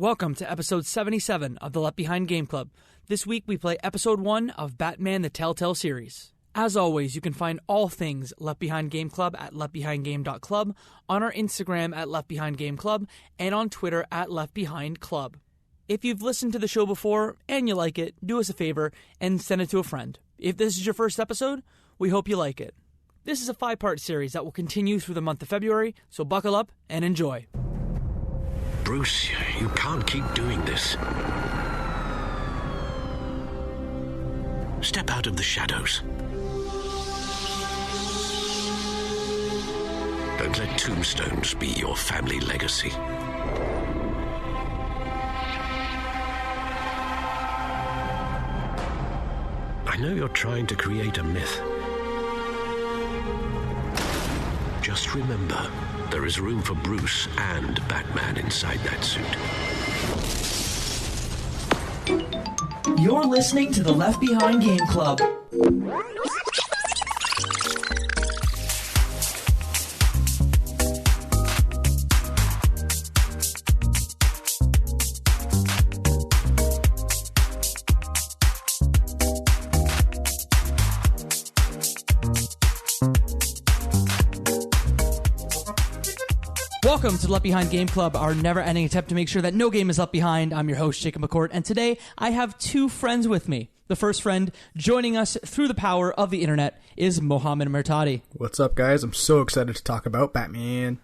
Welcome to episode 77 of the Left Behind Game Club. This week we play episode 1 of Batman the Telltale Series. As always, you can find all things Left Behind Game Club at leftbehindgame.club, on our Instagram at Left Behind Game Club, and on Twitter at Left Behind Club. If you've listened to the show before and you like it, do us a favor and send it to a friend. If this is your first episode, we hope you like it. This is a 5-part series that will continue through the month of February, so buckle up and enjoy. Bruce, you can't keep doing this. Step out of the shadows. Don't let tombstones be your family legacy. I know you're trying to create a myth. Just remember, there is room for Bruce and Batman inside that suit. You're listening to the Left Behind Game Club. Welcome to the Left Behind Game Club, our never-ending attempt to make sure that no game is left behind. I'm your host, Jacob McCourt, and today I have two friends with me. The first friend joining us through the power of the internet is Mohammed Murtadi. What's up, guys? I'm so excited to talk about Batman.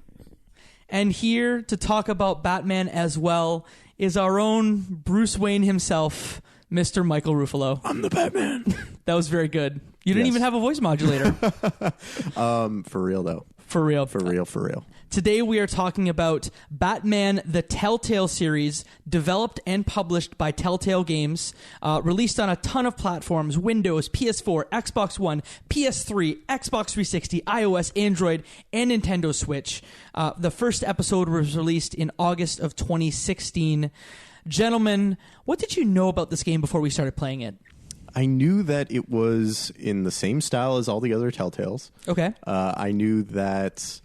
And here to talk about Batman as well is our own Bruce Wayne himself, Mr. Michael Ruffalo. I'm the Batman. That was very good. You didn't even have a voice modulator. For real, though. For real. For real. Today we are talking about Batman the Telltale Series, developed and published by Telltale Games, released on a ton of platforms: Windows, PS4, Xbox One, PS3, Xbox 360, iOS, Android, and Nintendo Switch. The first episode was released in August of 2016. Gentlemen, what did you know about this game before we started playing it? I knew that it was in the same style as all the other Telltales. Okay. I knew that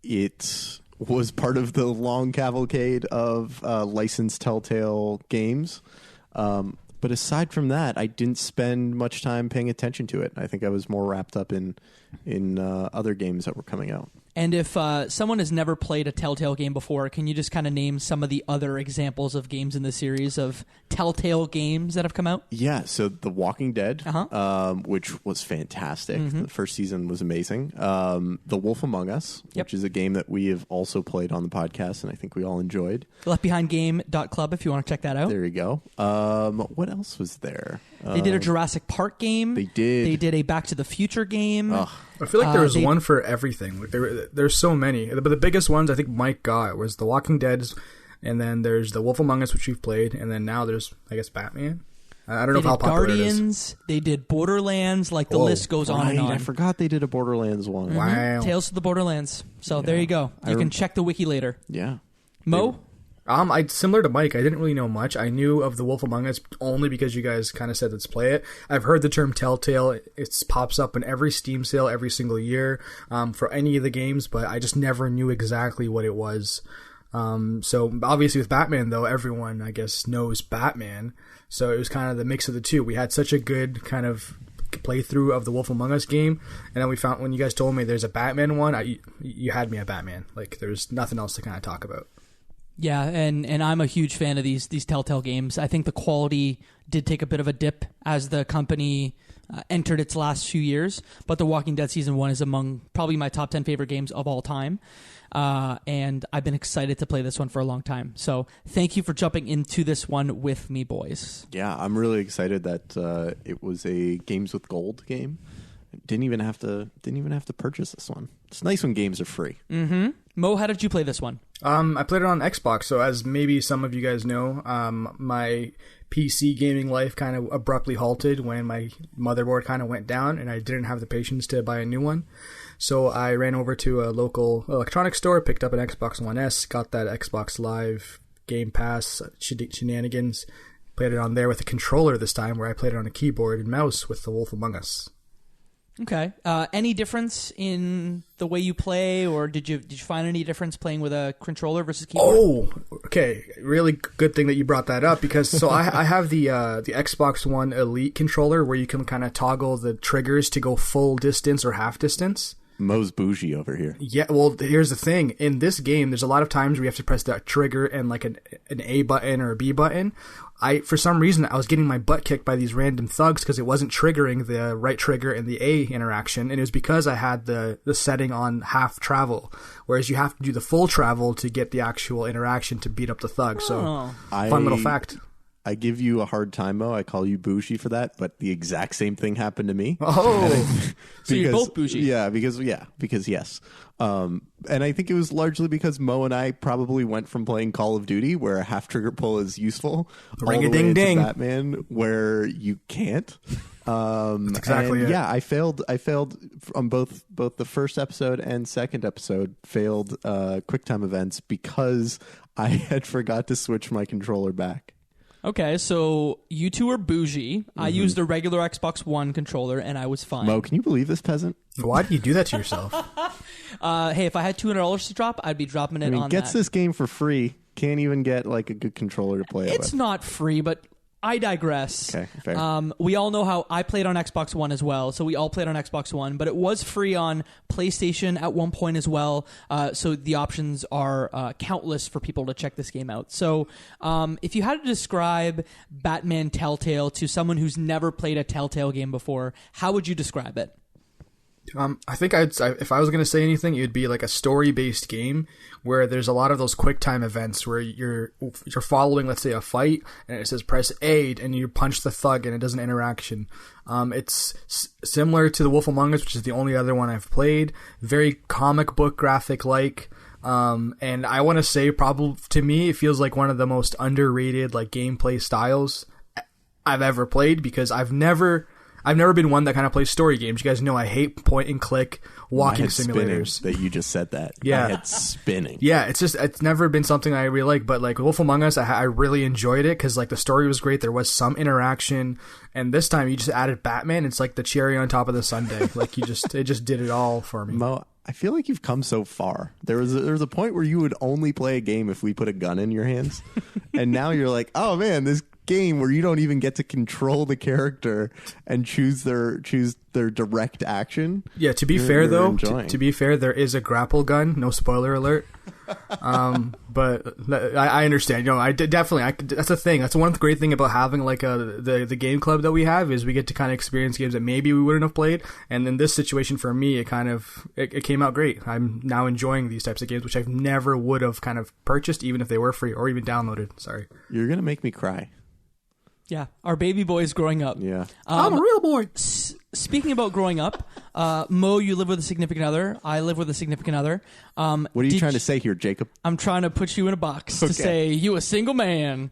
it was part of the long cavalcade of licensed Telltale games. But aside from that, I didn't spend much time paying attention to it. I think I was more wrapped up in other games that were coming out. And if someone has never played a Telltale game before, can you just kind of name some of the other examples of games in the series of Telltale games that have come out? Yeah, so The Walking Dead, which was fantastic. Mm-hmm. The first season was amazing. The Wolf Among Us, which is a game that we have also played on the podcast, and I think we all enjoyed. Leftbehindgame.club if you want to check that out. There you go. What else was there? They did a Jurassic Park game. They did. They did a Back to the Future game. I feel like there was one for everything. Like there's so many. But the biggest ones I think Mike got was The Walking Dead, and then there's The Wolf Among Us, which we've played, and then now there's, I guess, Batman. I don't know how popular Guardians, it is. They did Borderlands, the list goes on and on. I forgot they did a Borderlands one. Mm-hmm. Wow. Tales of the Borderlands. So there you go. You can check the wiki later. Yeah. Mo? Similar to Mike, I didn't really know much. I knew of The Wolf Among Us only because you guys kind of said let's play it. I've heard the term Telltale. It pops up in every Steam sale every single year for any of the games, but I just never knew exactly what it was. So obviously with Batman, though, everyone, I guess, knows Batman. So it was kind of the mix of the two. We had such a good kind of playthrough of the Wolf Among Us game, and then we found, when you guys told me there's a Batman one, you had me at Batman. Like, there's nothing else to kind of talk about. Yeah, and I'm a huge fan of these Telltale games. I think the quality did take a bit of a dip as the company entered its last few years, but The Walking Dead Season 1 is among probably my top 10 favorite games of all time, and I've been excited to play this one for a long time. So thank you for jumping into this one with me, boys. Yeah, I'm really excited that it was a Games with Gold game. Didn't even have to purchase this one. It's nice when games are free. Mm-hmm. Mo, how did you play this one? I played it on Xbox, so as maybe some of you guys know, my PC gaming life kind of abruptly halted when my motherboard kind of went down, and I didn't have the patience to buy a new one. So I ran over to a local electronics store, picked up an Xbox One S, got that Xbox Live Game Pass shenanigans, played it on there with a controller this time, where I played it on a keyboard and mouse with The Wolf Among Us. Okay. Any difference in the way you play, or did you find any difference playing with a controller versus keyboard? Oh, okay. Really good thing that you brought that up, because so I have the Xbox One Elite controller where you can kind of toggle the triggers to go full distance or half distance. Mo's bougie over here. Yeah, well, here's the thing. In this game, there's a lot of times where you have to press that trigger and like an A button or a B button. For some reason, I was getting my butt kicked by these random thugs because it wasn't triggering the right trigger and the A interaction, and it was because I had the setting on half travel, whereas you have to do the full travel to get the actual interaction to beat up the thug. So, fun little fact. I give you a hard time, Mo. I call you bougie for that, but the exact same thing happened to me. Oh, so you're both bougie. Yeah, because yes. And I think it was largely because Mo and I probably went from playing Call of Duty, where a half trigger pull is useful, Ring-a-ding-ding, to Batman, where you can't. That's exactly it. Yeah, I failed on both the first episode and second episode. Failed QuickTime events because I had forgot to switch my controller back. Okay, so you two are bougie. Mm-hmm. I used a regular Xbox One controller, and I was fine. Mo, can you believe this peasant? Why do you do that to yourself? Hey, if I had $200 to drop, I'd be dropping it on gets that. This game for free. Can't even get like a good controller to play it with. It's not free, but I digress. Okay, fair. We all know how I played on Xbox One as well, so we all played on Xbox One, but it was free on PlayStation at one point as well, so the options are countless for people to check this game out. So if you had to describe Batman Telltale to someone who's never played a Telltale game before, how would you describe it? I think if I was going to say anything, it would be like a story-based game where there's a lot of those QuickTime events where you're following, let's say, a fight, and it says press A, and you punch the thug, and it does an interaction. It's similar to The Wolf Among Us, which is the only other one I've played. Very comic book graphic-like. And I want to say, probably to me, it feels like one of the most underrated like gameplay styles I've ever played, because I've never been one that kind of plays story games. You guys know I hate point and click walking simulators. That you just said that. Yeah. My head's spinning. Yeah, it's never been something I really like. But like Wolf Among Us, I really enjoyed it because like the story was great. There was some interaction, and this time you just added Batman. It's like the cherry on top of the sundae. Like it just did it all for me. Mo, I feel like you've come so far. There was a point where you would only play a game if we put a gun in your hands, and now you're like, oh man, this game where you don't even get to control the character and choose their direct action. Yeah, to be fair though, to be fair, there is a grapple gun. No spoiler alert. But I understand. You know, that's the thing. That's one great thing about having like the game club that we have is we get to kind of experience games that maybe we wouldn't have played. And in this situation for me, it came out great. I'm now enjoying these types of games, which I never would have kind of purchased even if they were free or even downloaded. Sorry. You're gonna make me cry. Yeah, our baby boy is growing up. Yeah, I'm a real boy. Speaking about growing up, Mo, you live with a significant other. I live with a significant other. What are you trying to say here, Jacob? I'm trying to put you in a box to say you a single man.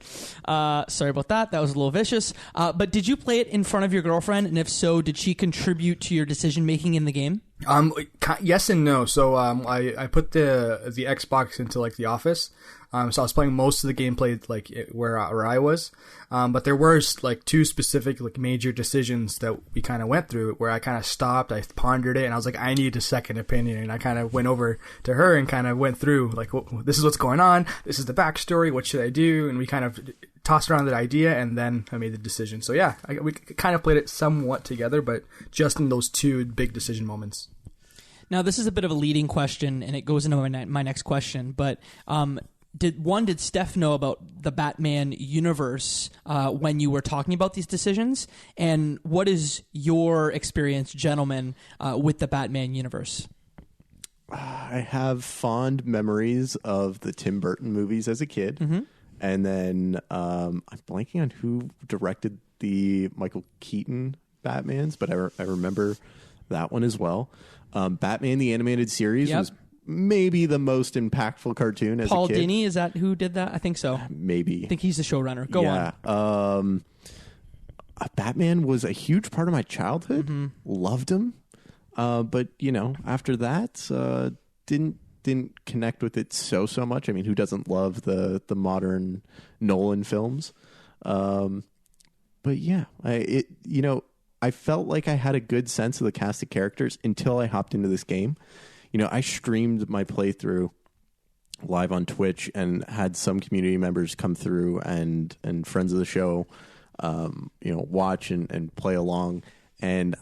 Sorry about that. That was a little vicious. But did you play it in front of your girlfriend? And if so, did she contribute to your decision making in the game? Yes and no. So I put the Xbox into like the office. So I was playing most of the gameplay like where I was. But there were like two specific like major decisions that we kind of went through where I kind of stopped, I pondered it, and I was like, I need a second opinion. And I kind of went over to her and kind of went through like, this is what's going on. This is the backstory. What should I do? And we kind of tossed around that idea, and then I made the decision. So yeah, we kind of played it somewhat together, but just in those two big decision moments. Now, this is a bit of a leading question, and it goes into my next question, but did Steph know about the Batman universe when you were talking about these decisions? And what is your experience, gentlemen, with the Batman universe? I have fond memories of the Tim Burton movies as a kid. Mm-hmm. And then I'm blanking on who directed the Michael Keaton Batmans, but I remember that one as well. Batman the Animated Series was maybe the most impactful cartoon as Paul a kid. Dini, is that who did that? I think so. Maybe. I think he's the showrunner. Go on. Batman was a huge part of my childhood. Mm-hmm. Loved him. But, after that, didn't connect with it so much. I mean, who doesn't love the modern Nolan films? But yeah, I felt like I had a good sense of the cast of characters until I hopped into this game. You know, I streamed my playthrough live on Twitch and had some community members come through and friends of the show, watch and play along. And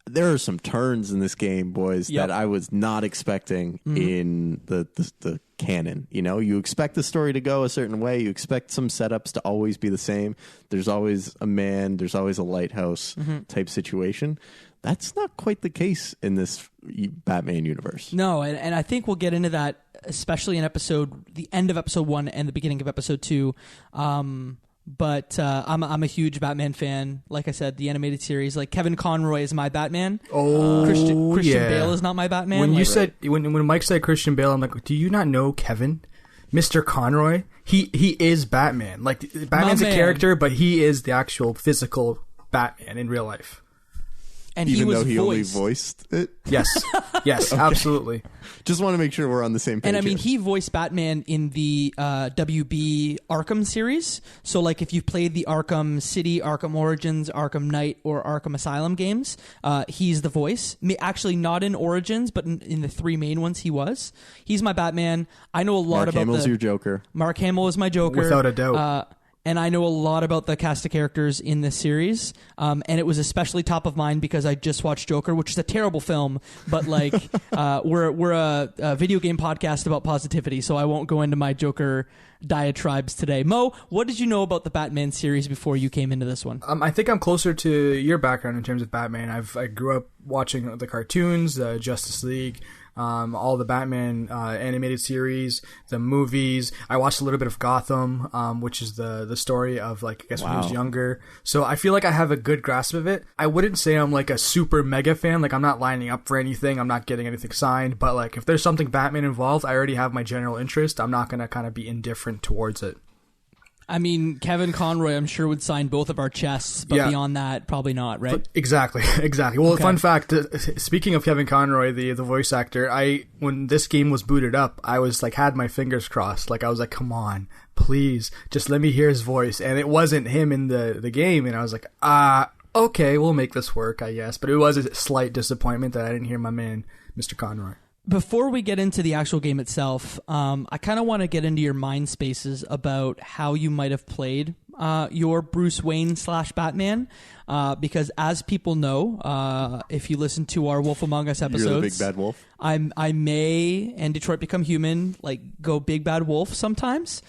there are some turns in this game, boys, that I was not expecting in the canon. You know, you expect the story to go a certain way. You expect some setups to always be the same. There's always a man. There's always a lighthouse type situation. That's not quite the case in this Batman universe. No, and I think we'll get into that, especially in the end of episode 1 and the beginning of episode 2. But I'm a huge Batman fan. Like I said, the animated series, like Kevin Conroy is my Batman. Oh, Christian Bale is not my Batman. When you said when Mike said Christian Bale, I'm like, do you not know Kevin, Mr. Conroy? He is Batman. Like Batman's a character, but he is the actual physical Batman in real life. And even though he only voiced it? Yes. Yes, okay. Absolutely. Just want to make sure we're on the same page. And I mean, he voiced Batman in the WB Arkham series. So, like, if you've played the Arkham City, Arkham Origins, Arkham Knight, or Arkham Asylum games, he's the voice. Actually, not in Origins, but in the 3 main ones, he was. He's my Batman. I know a lot about Hamill's your Joker. Mark Hamill is my Joker. Without a doubt. And I know a lot about the cast of characters in this series. And it was especially top of mind because I just watched Joker, which is a terrible film. But like, we're a video game podcast about positivity, so I won't go into my Joker diatribes today. Mo, what did you know about the Batman series before you came into this one? I think I'm closer to your background in terms of Batman. I grew up watching the cartoons, the Justice League, all the Batman animated series, the movies. I watched a little bit of Gotham, which is the story of, like, I guess when he was younger. So I feel like I have a good grasp of it. I wouldn't say I'm like a super mega fan. Like, I'm not lining up for anything. I'm not getting anything signed. But like, if there's something Batman involved, I already have my general interest. I'm not going to kind of be indifferent towards it. I mean, Kevin Conroy, I'm sure, would sign both of our chests, but beyond that, probably not, right? Exactly. Well, fun fact, speaking of Kevin Conroy, the voice actor, when this game was booted up, I was like, had my fingers crossed. Like, I was like, come on, please, just let me hear his voice. And it wasn't him in the game, and I was like, okay, we'll make this work, I guess. But it was a slight disappointment that I didn't hear my man, Mr. Conroy. Before we get into the actual game itself, I kind of want to get into your mind spaces about how you might have played your Bruce Wayne / Batman, because as people know, if you listen to our Wolf Among Us episodes, you're the big bad wolf. I may, and Detroit Become Human, like, go big bad wolf sometimes.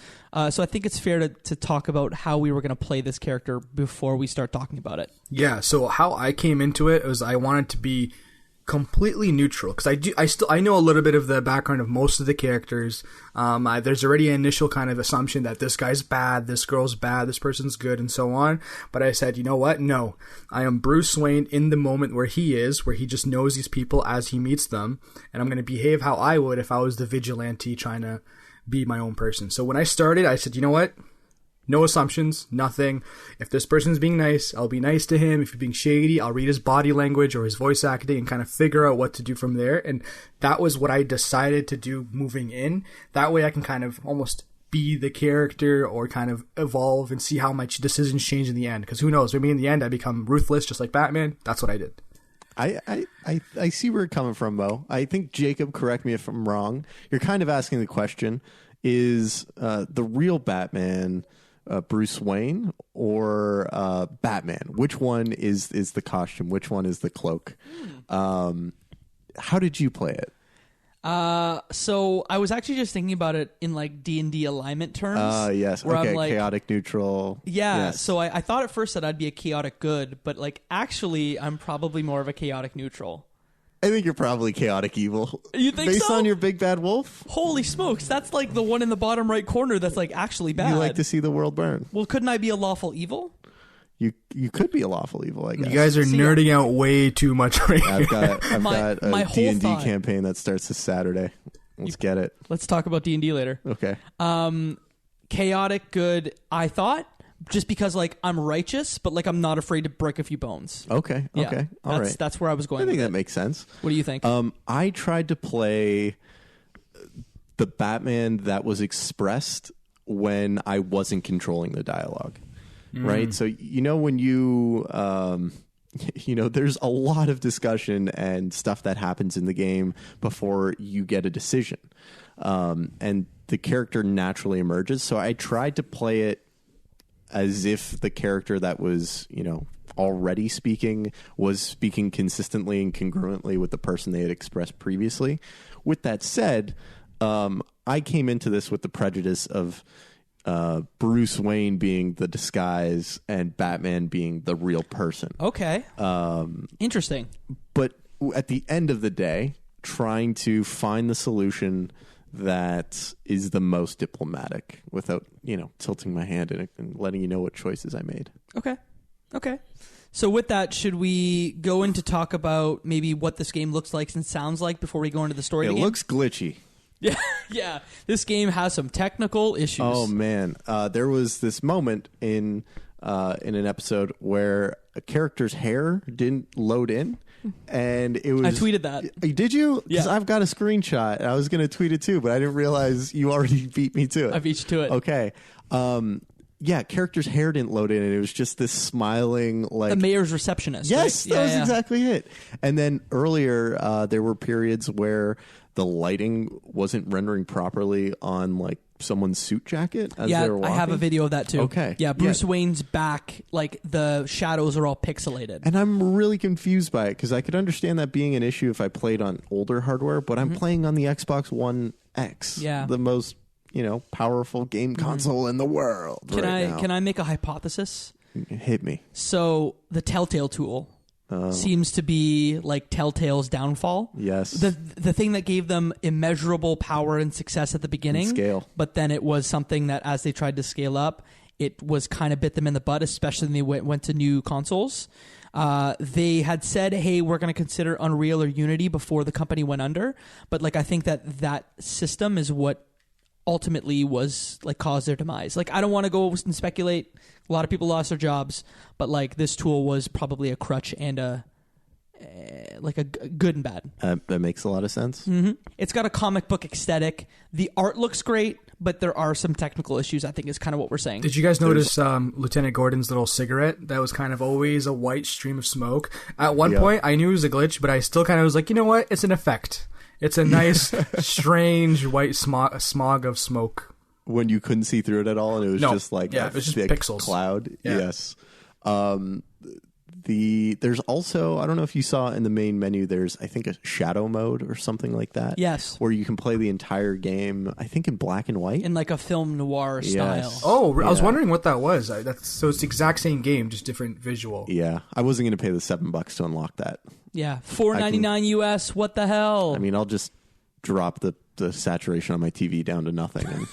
So I think it's fair to talk about how we were going to play this character before we start talking about it. Yeah. So how I came into it was I wanted to be completely neutral, because I know a little bit of the background of most of the characters. There's already an initial kind of assumption that this guy's bad, this girl's bad, this person's good, and so on. But I said, you know what? No, I am Bruce Wayne in the moment where he just knows these people as he meets them, and I'm going to behave how I would if I was the vigilante trying to be my own person. So when I started, I said, you know what? No assumptions, nothing. If this person's being nice, I'll be nice to him. If he's being shady, I'll read his body language or his voice acting and kind of figure out what to do from there. And that was what I decided to do moving in. That way I can kind of almost be the character or kind of evolve and see how my decisions change in the end. Because who knows, maybe in the end I become ruthless just like Batman. That's what I did. I see where you're coming from, Mo. I think, Jacob, correct me if I'm wrong, you're kind of asking the question, is the real Batman Bruce Wayne or Batman? Which one is the costume? Which one is the cloak? How did you play it? So I was actually just thinking about it in like D&D alignment terms. Yes. Where okay. I'm like, chaotic neutral. Yeah. Yes. So I thought at first that I'd be a chaotic good, but like actually I'm probably more of a chaotic neutral. I think you're probably chaotic evil. You think Based so? on your big bad wolf? Holy smokes, that's like the one in the bottom right corner that's like actually bad. You like to see the world burn. Well, couldn't I be a lawful evil? You could be a lawful evil, I guess. You guys are nerding out way too much right here. I've got my a whole D&D thought. campaign that starts this Saturday. Let's get it. Let's talk about D&D later. Okay. Chaotic good, I thought, just because like I'm righteous, but like I'm not afraid to break a few bones. Okay. Yeah, Okay. All right. That's where I was going. I think with that it. makes sense. What do you think? I tried to play the Batman that was expressed when I wasn't controlling the dialogue. right? So, when you, there's a lot of discussion and stuff that happens in the game before you get a decision. And the character naturally emerges. So I tried to play it as if the character that was, already speaking was speaking consistently and congruently with the person they had expressed previously. With that said, I came into this with the prejudice of Bruce Wayne being the disguise and Batman being the real person. Okay. Interesting. But at the end of the day, trying to find the solution that is the most diplomatic without, tilting my hand in it and letting you know what choices I made. Okay. So with that, should we go in to talk about maybe what this game looks like and sounds like before we go into the story of the game? It looks glitchy. Yeah. This game has some technical issues. Oh, man. There was this moment in an episode where a character's hair didn't load in. And it was. I tweeted that. Did you? Yeah. I've got a screenshot. I was going to tweet it too, but I didn't realize you already beat me to it. I beat you to it. Okay. Yeah, character's hair didn't load in, and it was just this smiling, like... The mayor's receptionist. Yes, right? that was exactly it. And then earlier, there were periods where the lighting wasn't rendering properly on, like, someone's suit jacket as they were walking. I have a video of that, too. Okay. Yeah, Bruce Wayne's back, like, the shadows are all pixelated. And I'm really confused by it, because I could understand that being an issue if I played on older hardware, but I'm playing on the Xbox One X. Yeah. The most... powerful game console in the world. Can I make a hypothesis? Hit me. So the Telltale Tool seems to be like Telltale's downfall. Yes. The thing that gave them immeasurable power and success at the beginning. And scale. But then it was something that as they tried to scale up, it was kind of bit them in the butt, especially when they went to new consoles. They had said, hey, we're going to consider Unreal or Unity before the company went under. But I think that system is what ultimately was caused their demise. I don't want to go and speculate. A lot of people lost their jobs, but this tool was probably a crutch and a good and bad. That makes a lot of sense. Mm-hmm. It's got a comic book aesthetic. The art looks great, but there are some technical issues, I think is kind of what we're saying. Did you guys notice Lieutenant Gordon's little cigarette that was kind of always a white stream of smoke? At one point, I knew it was a glitch, but I still kind of was like, you know what? It's an effect. It's a nice, strange white smog of smoke. When you couldn't see through it at all, and it was just it was just pixels. Cloud. Yeah. Yes. There's also, I don't know if you saw in the main menu, there's, I think, a shadow mode or something like that. Yes. Where you can play the entire game, I think, in black and white. In a film noir style. Oh, I was wondering what that was. So it's the exact same game, just different visual. Yeah. I wasn't going to pay the $7 to unlock that. Yeah. $4.99 US. What the hell? I mean, I'll just drop the saturation on my TV down to nothing and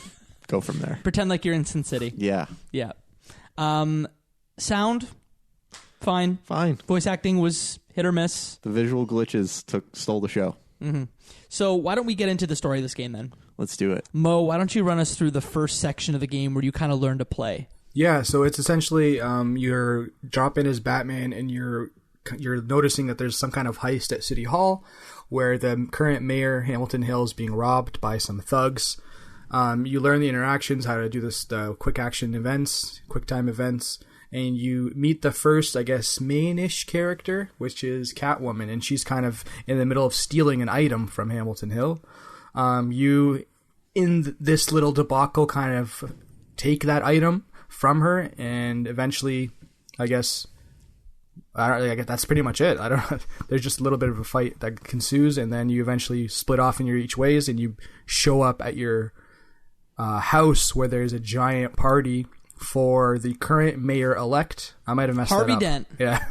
go from there. Pretend like you're in Sin City. Yeah. Yeah. Sound? Fine. Voice acting was hit or miss. The visual glitches stole the show. Mm-hmm. So why don't we get into the story of this game then? Let's do it. Mo, why don't you run us through the first section of the game where you kind of learn to play? Yeah, so it's essentially you're dropping as Batman and you're noticing that there's some kind of heist at City Hall where the current mayor, Hamilton Hill, is being robbed by some thugs. You learn the interactions, how to do this quick time events, and you meet the first, I guess, main-ish character, which is Catwoman, and she's kind of in the middle of stealing an item from Hamilton Hill. You, in this little debacle, kind of take that item from her, and eventually, I guess that's pretty much it. There's just a little bit of a fight that ensues, and then you eventually split off in your each ways, and you show up at your house where there's a giant party for the current mayor-elect. I might have messed Harvey that up. Dent. Yeah.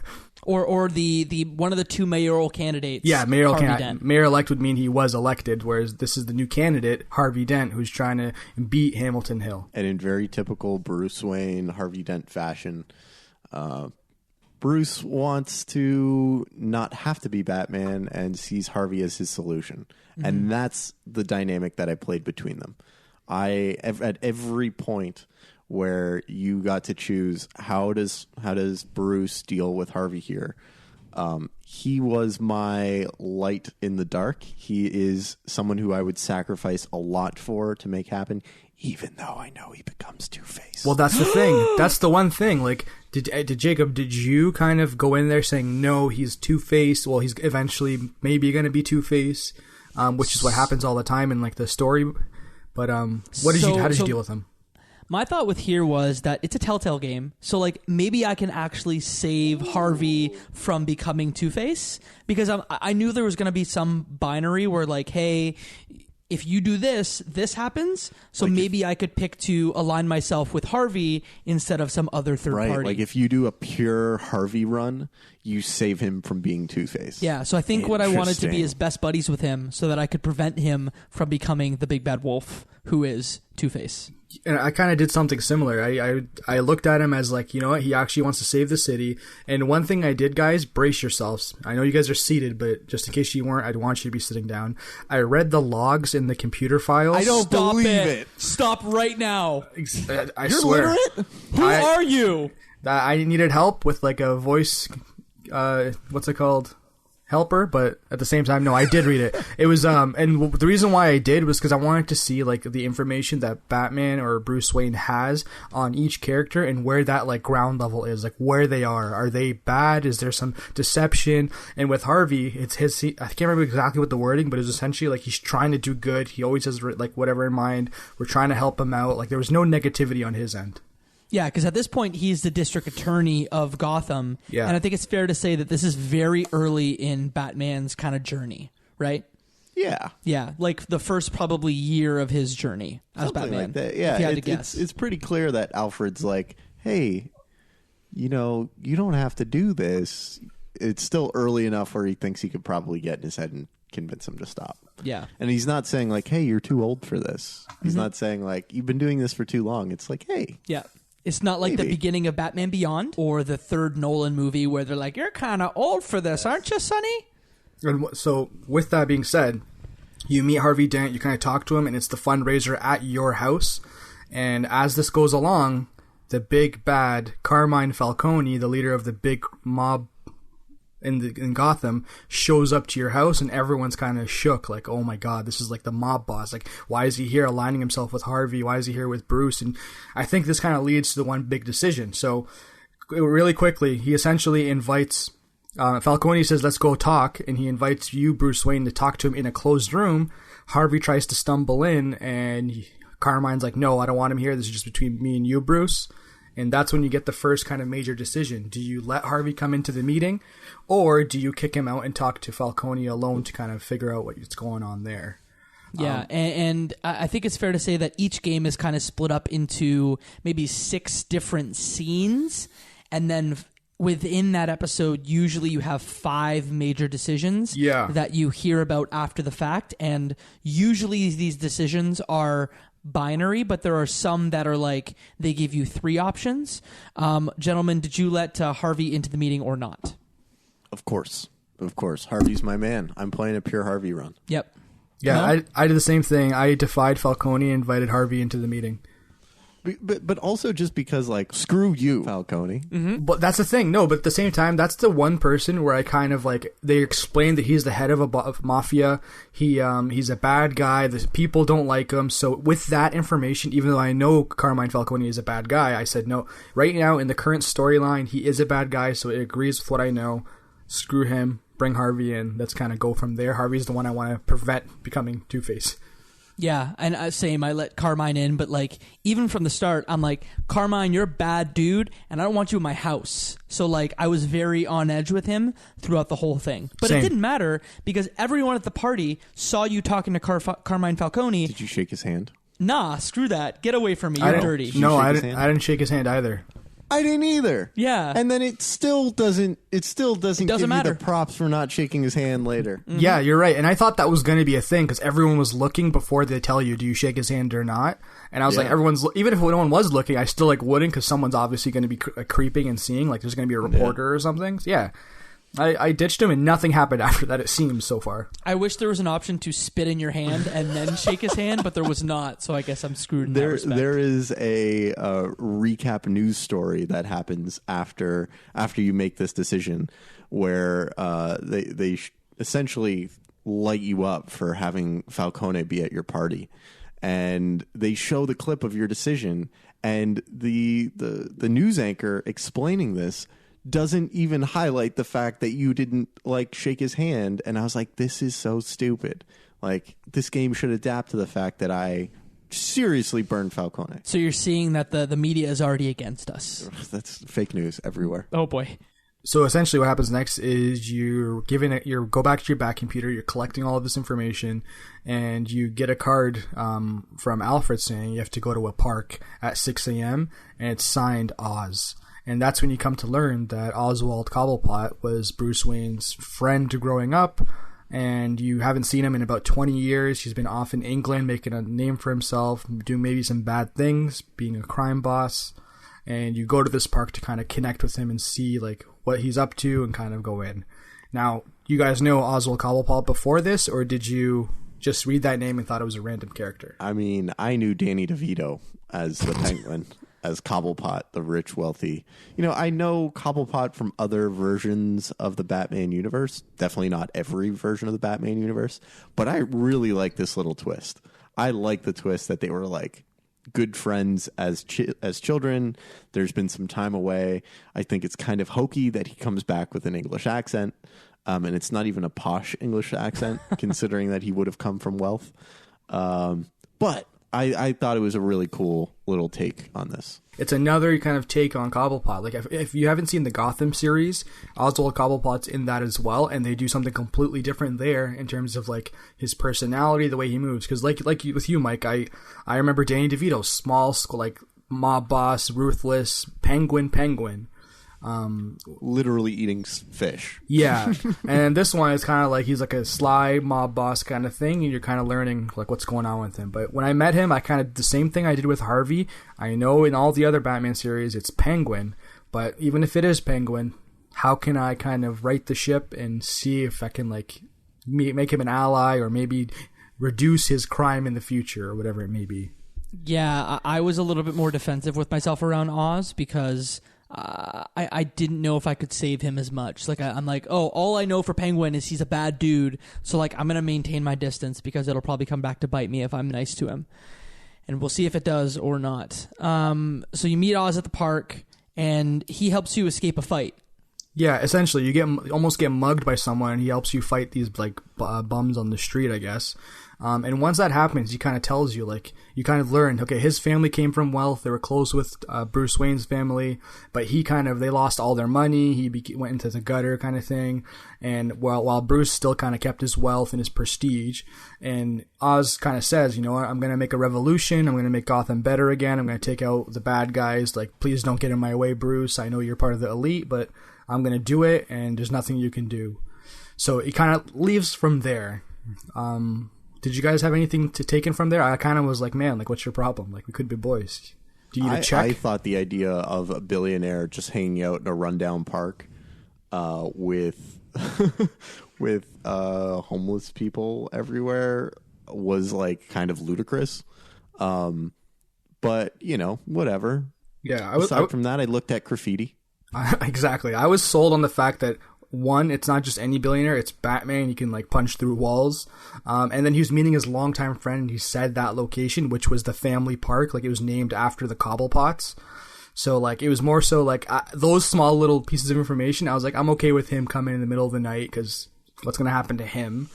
Or the one of the two mayoral candidates. Yeah, mayoral Harvey candidate. Dent. Mayor-elect would mean he was elected, whereas this is the new candidate, Harvey Dent, who's trying to beat Hamilton Hill. And in very typical Bruce Wayne, Harvey Dent fashion, Bruce wants to not have to be Batman and sees Harvey as his solution. Mm-hmm. And that's the dynamic that I played between them. At every point where you got to choose how does Bruce deal with Harvey here, he was my light in the dark. He is someone who I would sacrifice a lot for to make happen. even though I know he becomes Two-Face. Well, that's the thing. That's the one thing. Like, did Jacob, did you kind of go in there saying, no, he's Two-Face? Well, he's eventually maybe going to be Two-Face, which is what happens all the time in like the story. But how did you deal with him? My thought with here was that it's a Telltale game, so like maybe I can actually save Harvey from becoming Two-Face, because I knew there was going to be some binary where like, hey, if you do this, this happens. So like maybe I could pick to align myself with Harvey instead of some other third party. Like if you do a pure Harvey run, you save him from being Two-Face. Yeah, so I think what I wanted to be is best buddies with him so that I could prevent him from becoming the big bad wolf who is Two-Face. And I kind of did something similar. I looked at him as like, you know what, he actually wants to save the city. And one thing I did, guys, brace yourselves. I know you guys are seated, but just in case you weren't, I'd want you to be sitting down. I read the logs in the computer files. I don't believe it. Stop right now. I You're swear. literate? Who are you? I needed help with like a voice, what's it called? Helper, but at the same time, no, I did read it. It was and the reason why I did was because I wanted to see like the information that Batman or Bruce Wayne has on each character and where that like ground level is, like where they are they bad, is there some deception? And with Harvey, it's I can't remember exactly what the wording, but it was essentially like he's trying to do good, he always has like whatever in mind, we're trying to help him out, like there was no negativity on his end. Yeah, because at this point, he's the district attorney of Gotham. Yeah. And I think it's fair to say that this is very early in Batman's kind of journey, right? Yeah. Yeah, like the first probably year of his journey as Something Batman. like that. Yeah, if you had to guess. It's pretty clear that Alfred's like, hey, you know, you don't have to do this. It's still early enough where he thinks he could probably get in his head and convince him to stop. Yeah. And he's not saying like, hey, you're too old for this. He's not saying like, you've been doing this for too long. It's like, hey. Yeah. It's not like the beginning of Batman Beyond or the third Nolan movie where they're like, you're kind of old for this, aren't you, Sonny? And so with that being said, you meet Harvey Dent, you kind of talk to him, and it's the fundraiser at your house. And as this goes along, the big bad Carmine Falcone, the leader of the big mob in Gotham, shows up to your house, and everyone's kind of shook, like, oh my god, this is like the mob boss, like why is he here aligning himself with Harvey, why is he here with Bruce? And I think this kind of leads to the one big decision. So really quickly, he essentially invites Falcone, says let's go talk, and he invites you, Bruce Wayne, to talk to him in a closed room. Harvey tries to stumble in, and Carmine's like, no, I don't want him here, this is just between me and you, Bruce. And that's when you get the first kind of major decision. Do you let Harvey come into the meeting, or do you kick him out and talk to Falcone alone to kind of figure out what's going on there? Yeah, and I think it's fair to say that each game is kind of split up into maybe 6 different scenes, and then within that episode, usually you have 5 major decisions that you hear about after the fact, and usually these decisions are binary, but there are some that are like they give you 3 options. Gentlemen, did you let Harvey into the meeting or not? Of course. Harvey's my man. I'm playing a pure Harvey run. Yep. Yeah, No? I did the same thing. I defied Falcone and invited Harvey into the meeting. But also just because, like, screw you, Falcone. Mm-hmm. But that's the thing. No, but at the same time, that's the one person where I kind of like, they explained that he's the head of a mafia. He's a bad guy. The people don't like him. So with that information, even though I know Carmine Falcone is a bad guy, I said, no, right now in the current storyline, he is a bad guy. So it agrees with what I know. Screw him. Bring Harvey in. Let's kind of go from there. Harvey's the one I want to prevent becoming Two-Face. Yeah, and same, I let Carmine in, but like even from the start, I'm like, Carmine, you're a bad dude, and I don't want you in my house. So like I was very on edge with him throughout the whole thing. But Same. It didn't matter because everyone at the party saw you talking to Carmine Falcone. Did you shake his hand? Nah, screw that. Get away from me. You're dirty. No, shake I his didn't. hand? I didn't shake his hand either. I didn't either. Yeah. And then it still doesn't give matter. you the props for not shaking his hand later. Mm-hmm. Yeah, you're right. And I thought that was going to be a thing because everyone was looking before they tell you, do you shake his hand or not? And I was like, even if no one was looking, I still like wouldn't because someone's obviously going to be creeping and seeing, like there's going to be a reporter or something. So, yeah. I ditched him and nothing happened after that, it seems, so far. I wish there was an option to spit in your hand and then shake his hand, but there was not, so I guess I'm screwed in that respect. There is a recap news story that happens after you make this decision where they essentially light you up for having Falcone be at your party. and they show the clip of your decision, and the news anchor explaining this doesn't even highlight the fact that you didn't like shake his hand. And I was like, this is so stupid. Like, this game should adapt to the fact that I seriously burned Falcone. So you're seeing that the media is already against us. That's fake news everywhere. Oh boy. So essentially what happens next is you go back to your back computer, you're collecting all of this information, and you get a card from Alfred saying you have to go to a park at 6 a.m. and it's signed Oz. And that's when you come to learn that Oswald Cobblepot was Bruce Wayne's friend growing up, and you haven't seen him in about 20 years. He's been off in England making a name for himself, doing maybe some bad things, being a crime boss. And you go to this park to kind of connect with him and see like what he's up to and kind of go in. Now, you guys know Oswald Cobblepot before this, or did you just read that name and thought it was a random character? I mean, I knew Danny DeVito as the Penguin, as Cobblepot, the rich, wealthy. You know, I know Cobblepot from other versions of the Batman universe. Definitely not every version of the Batman universe, but I really like this little twist. I like the twist that they were like good friends as children. There's been some time away. I think it's kind of hokey that he comes back with an English accent, and it's not even a posh English accent, considering that he would have come from wealth. But I thought it was a really cool little take on this. It's another kind of take on Cobblepot. Like if you haven't seen the Gotham series, Oswald Cobblepot's in that as well, and they do something completely different there in terms of like his personality, the way he moves. Because like with you, Mike, I remember Danny DeVito, small like mob boss, ruthless, penguin. Literally eating fish. Yeah. And this one is kind of like he's like a sly mob boss kind of thing, and you're kind of learning like what's going on with him. But when I met him, I kind of the same thing I did with Harvey. I know in all the other Batman series it's Penguin, but even if it is Penguin, how can I kind of right the ship and see if I can like make him an ally or maybe reduce his crime in the future or whatever it may be. Yeah, I was a little bit more defensive with myself around Oz because I didn't know if I could save him as much. Like I'm like, oh, all I know for Penguin is he's a bad dude. So like I'm gonna maintain my distance because it'll probably come back to bite me if I'm nice to him, and we'll see if it does or not. So you meet Oz at the park, and he helps you escape a fight. Yeah, essentially, you almost get mugged by someone, and he helps you fight these like bums on the street, I guess. And once that happens, he kind of tells you, like, you kind of learn, okay, his family came from wealth. They were close with Bruce Wayne's family, but they lost all their money. He went into the gutter kind of thing. And while Bruce still kind of kept his wealth and his prestige, and Oz kind of says, you know what, I'm going to make a revolution. I'm going to make Gotham better again. I'm going to take out the bad guys. Like, please don't get in my way, Bruce. I know you're part of the elite, but I'm going to do it, and there's nothing you can do. So he kind of leaves from there. Did you guys have anything to take in from there? I kind of was like, man, like, what's your problem? Like, we could be boys. Do you need a check? I thought the idea of a billionaire just hanging out in a rundown park with with homeless people everywhere was like kind of ludicrous. But you know, whatever. Yeah. Aside from that, I looked at graffiti. Exactly. I was sold on the fact that, one, it's not just any billionaire, it's Batman. You can like punch through walls. And then he was meeting his longtime friend, and he said that location, which was the family park. Like, it was named after the Cobblepots. So like, it was more so like those small little pieces of information. I was like, I'm okay with him coming in the middle of the night because what's going to happen to him?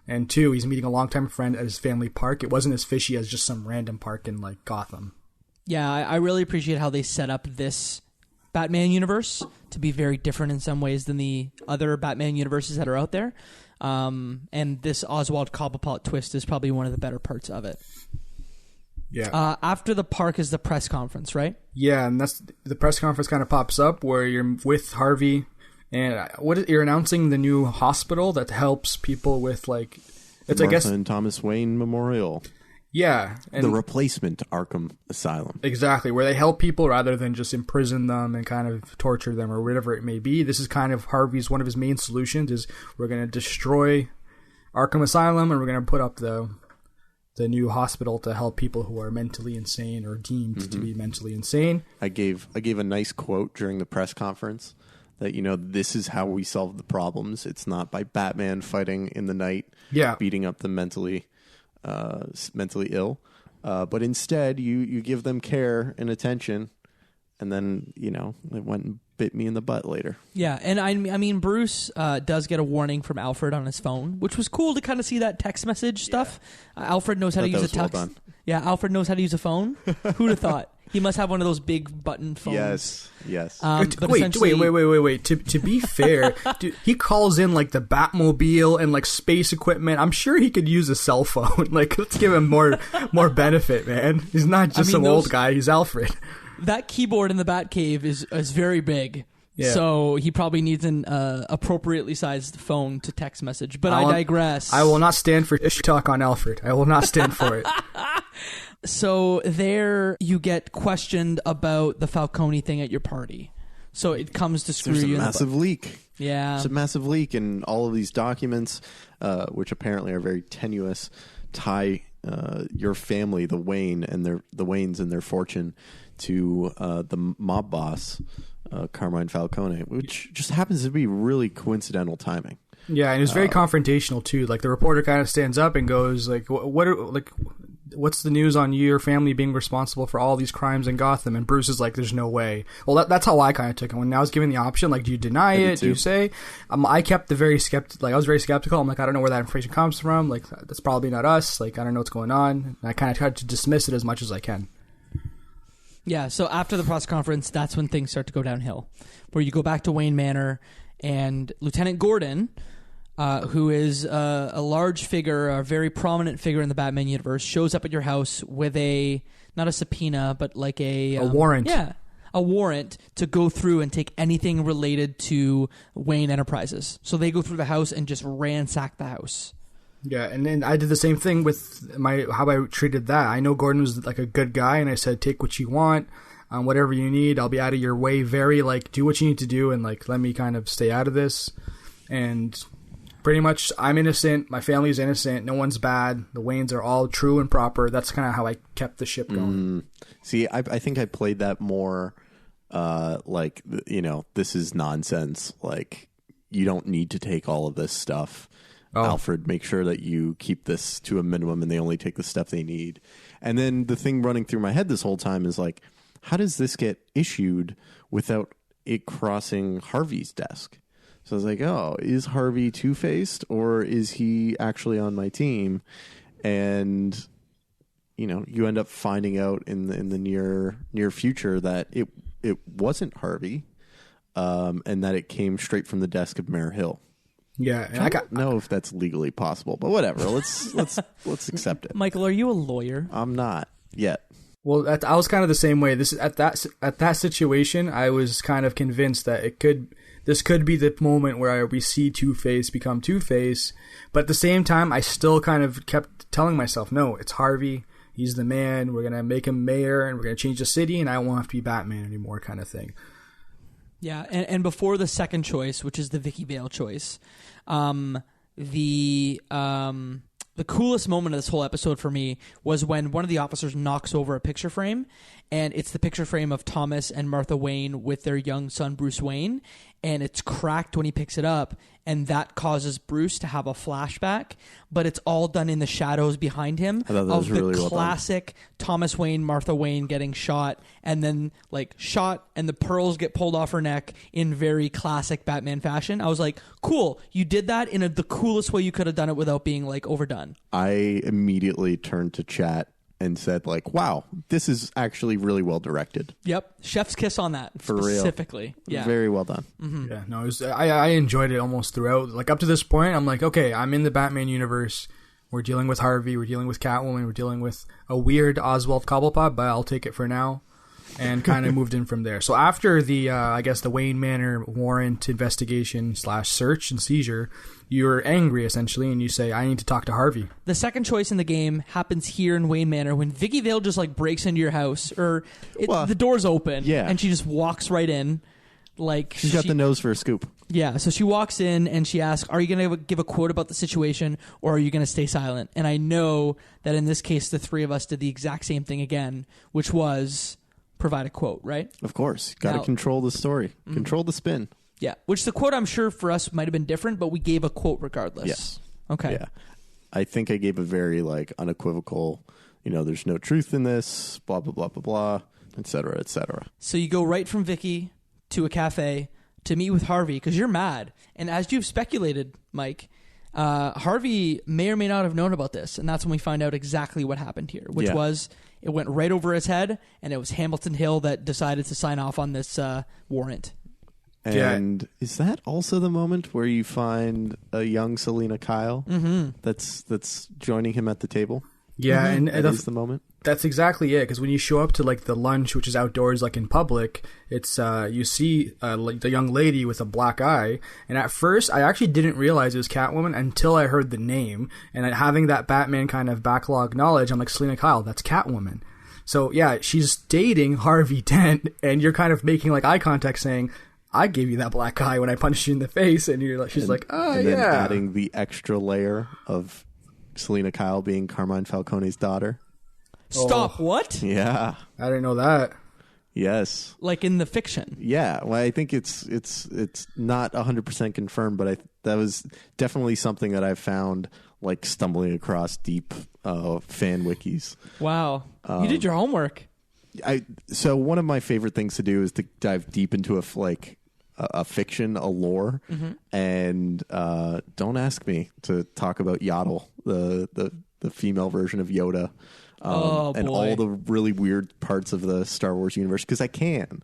And two, he's meeting a longtime friend at his family park. It wasn't as fishy as just some random park in like Gotham. Yeah, I really appreciate how they set up this Batman universe to be very different in some ways than the other Batman universes that are out there. And this Oswald Cobblepot twist is probably one of the better parts of it. Yeah. After the park is the press conference, right? Yeah, and that's the press conference kind of pops up where you're with Harvey, and you're announcing the new hospital that helps people with like it's Martha and Thomas Wayne Memorial. Yeah. And the replacement Arkham Asylum. Exactly, where they help people rather than just imprison them and kind of torture them or whatever it may be. This is kind of one of his main solutions is we're going to destroy Arkham Asylum and we're going to put up the new hospital to help people who are mentally insane or deemed to be mentally insane. I gave a nice quote during the press conference that, you know, this is how we solve the problems. It's not by Batman fighting in the night, beating up the mentally ill. But instead, you give them care and attention, and then, they went and bit me in the butt later. Yeah, and I mean, Bruce does get a warning from Alfred on his phone, which was cool to kind of see that text message stuff. Alfred knows how to use a text. Well done. Yeah, Alfred knows how to use a phone. Who'd have thought? He must have one of those big button phones. Yes. But wait. To be fair, dude, he calls in like the Batmobile and like space equipment. I'm sure he could use a cell phone. Like, let's give him more benefit, man. He's not just some old guy. He's Alfred. That keyboard in the Batcave is very big. Yeah. So he probably needs an appropriately sized phone to text message. But I digress. I will not stand for ish talk on Alfred. I will not stand for it. So there you get questioned about the Falcone thing at your party. So it comes to screw you. There's a massive leak. Yeah. There's a massive leak, and all of these documents, which apparently are very tenuous, tie your family, the Waynes and their fortune to the mob boss, Carmine Falcone, which just happens to be really coincidental timing. Yeah, and it's very confrontational too. Like, the reporter kind of stands up and goes, like, what's the news on your family being responsible for all these crimes in Gotham? And Bruce is like, there's no way. Well, that's how I kind of took it. When I was given the option, like, do you deny it? Do you say? I kept I was very skeptical. I'm like, I don't know where that information comes from. Like, that's probably not us. Like, I don't know what's going on. And I kind of tried to dismiss it as much as I can. Yeah, so after the press conference, that's when things start to go downhill, where you go back to Wayne Manor, and Lieutenant Gordon, who is a large figure, a very prominent figure in the Batman universe, shows up at your house with not a subpoena, but like a warrant. Yeah, a warrant to go through and take anything related to Wayne Enterprises. So they go through the house and just ransack the house. Yeah, and then I did the same thing with how I treated that. I know Gordon was like a good guy, and I said, take what you want, whatever you need. I'll be out of your way. Very, like, do what you need to do, and like, let me kind of stay out of this. And pretty much, I'm innocent. My family's innocent. No one's bad. The Waynes are all true and proper. That's kind of how I kept the ship going. See, I think I played that more like, this is nonsense. Like, you don't need to take all of this stuff. Oh. Alfred, make sure that you keep this to a minimum and they only take the stuff they need. And then the thing running through my head this whole time is like, how does this get issued without it crossing Harvey's desk? So I was like, oh, is Harvey two-faced or is he actually on my team? And, you end up finding out in the near future that it wasn't Harvey, and that it came straight from the desk of Mayor Hill. Yeah, and I don't know if that's legally possible, but whatever. Let's accept it. Michael, are you a lawyer? I'm not yet. Well, I was kind of the same way. At that situation, I was kind of convinced that this could be the moment where we see Two-Face become Two-Face, but at the same time, I still kind of kept telling myself, no, it's Harvey. He's the man. We're gonna make him mayor, and we're gonna change the city, and I won't have to be Batman anymore, kind of thing. Yeah, and before the second choice, which is the Vicky Vale choice, the coolest moment of this whole episode for me was when one of the officers knocks over a picture frame, and it's the picture frame of Thomas and Martha Wayne with their young son Bruce Wayne, and it's cracked when he picks it up, and that causes Bruce to have a flashback, but it's all done in the shadows behind him of the classic Thomas Wayne, Martha Wayne getting shot, and then shot, and the pearls get pulled off her neck in very classic Batman fashion. I was like, cool, you did that in the coolest way you could have done it without being overdone. I immediately turned to chat and said, wow, this is actually really well directed. Yep. Chef's kiss on that. For specifically. Real. Yeah. Very well done. Mm-hmm. Yeah, no, I enjoyed it almost throughout. Like, up to this point, I'm like, okay, I'm in the Batman universe. We're dealing with Harvey. We're dealing with Catwoman. We're dealing with a weird Oswald Cobblepot, but I'll take it for now. And kind of moved in from there. So after the, the Wayne Manor warrant investigation / search and seizure, you're angry essentially, and you say, I need to talk to Harvey. The second choice in the game happens here in Wayne Manor when Vicky Vale just breaks into your house, or the door's open, and she just walks right in. She's got the nose for a scoop. Yeah, so she walks in and she asks, are you going to give a quote about the situation, or are you going to stay silent? And I know that in this case, the three of us did the exact same thing again, which was provide a quote, right? Of course. Got to control the story. Mm-hmm. Control the spin. Yeah. Which the quote, I'm sure, for us might have been different, but we gave a quote regardless. Yes. Okay. Yeah. I think I gave a very, unequivocal, there's no truth in this, blah, blah, blah, blah, blah, et cetera, et cetera. So you go right from Vicky to a cafe to meet with Harvey because you're mad. And as you've speculated, Mike, Harvey may or may not have known about this. And that's when we find out exactly what happened here, which was it went right over his head, and it was Hamilton Hill that decided to sign off on this warrant. And is that also the moment where you find a young Selena Kyle that's joining him at the table? Yeah, and that is the moment. That's exactly it. Because when you show up to like the lunch, which is outdoors, like in public, it's you see like the young lady with a black eye. And at first, I actually didn't realize it was Catwoman until I heard the name. And having that Batman kind of backlog knowledge, I'm like, Selena Kyle, that's Catwoman. So yeah, she's dating Harvey Dent, and you're kind of making like eye contact, saying, I gave you that black eye when I punched you in the face, and you're like, she's like, oh, and yeah. then adding the extra layer of Selena Kyle being Carmine Falcone's daughter. Stop! What? Yeah, I didn't know that. Yes, like in the fiction. Yeah, well, I think it's not 100% confirmed, but that was definitely something that I found like stumbling across deep fan wikis. Wow, you did your homework. So one of my favorite things to do is to dive deep into a fiction, a lore, and don't ask me to talk about Yaddle, the female version of Yoda, and all the really weird parts of the Star Wars universe, because I can.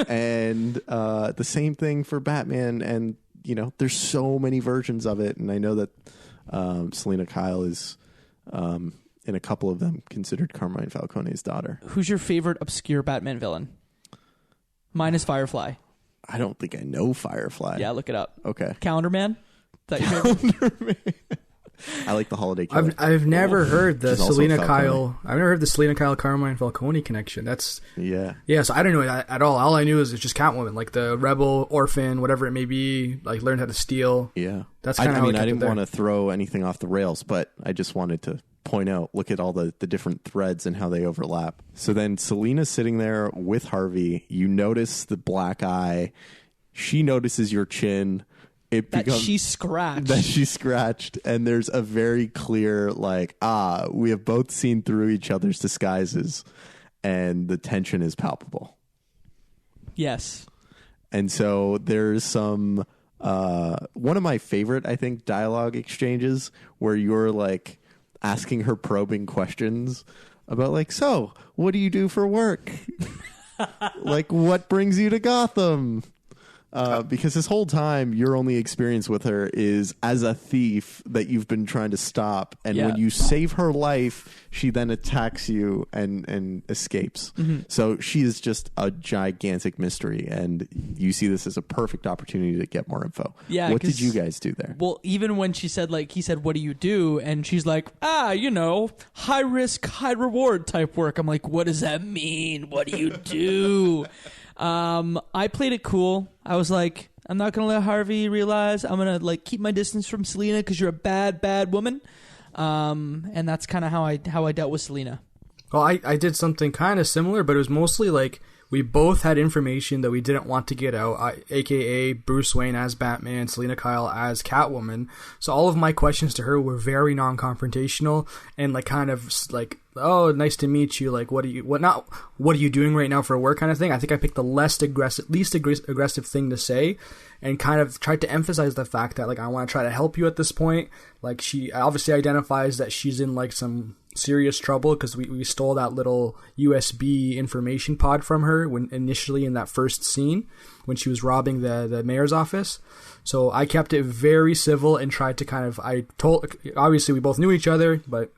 And the same thing for Batman, and there's so many versions of it, and I know that Selena Kyle is in a couple of them considered Carmine Falcone's daughter. Who's your favorite obscure Batman villain? Mine is Firefly. I don't think I know Firefly. Yeah, look it up. Okay. Calendar Man? Is that your favorite? I like the Holiday Killer. I've never heard the Selena Kyle. I've never heard the Selena Kyle Carmine Falcone connection. That's yeah. So I don't know that at all. All I knew is it's just Catwoman, like the rebel, orphan, whatever it may be. Like learned how to steal. Yeah, that's kind of. I mean, I didn't want to throw anything off the rails, but I just wanted to point out, look at all the different threads and how they overlap. So then Selena's sitting there with Harvey. You notice the black eye. She notices your chin. That she scratched. And there's a very clear, like, we have both seen through each other's disguises, and the tension is palpable. Yes. And so there's some, one of my favorite, I think, dialogue exchanges where you're, like, asking her probing questions about, like, so, what do you do for work? Like, what brings you to Gotham? Because this whole time, your only experience with her is as a thief that you've been trying to stop. And when you save her life, she then attacks you and escapes. So she is just a gigantic mystery. And you see this as a perfect opportunity to get more info. Yeah, what did you guys do there? Well, even when she said, like, he said, what do you do? And she's like, high risk, high reward type work. I'm like, what does that mean? What do you do? I played it cool. I was like, I'm not going to let Harvey realize. I'm going to like keep my distance from Selena because you're a bad, bad woman. And that's kind of how I dealt with Selena. Well, I did something kind of similar, but it was mostly like we both had information that we didn't want to get out, a.k.a. Bruce Wayne as Batman, Selena Kyle as Catwoman. So all of my questions to her were very non-confrontational and like kind of like, oh, nice to meet you. Like, what are you doing right now for work kind of thing. I think I picked the least aggressive thing to say and kind of tried to emphasize the fact that like I want to try to help you at this point. Like she obviously identifies that she's in like some serious trouble because we stole that little USB information pod from her when initially in that first scene when she was robbing the mayor's office. So I kept it very civil and tried to kind of, obviously we both knew each other, but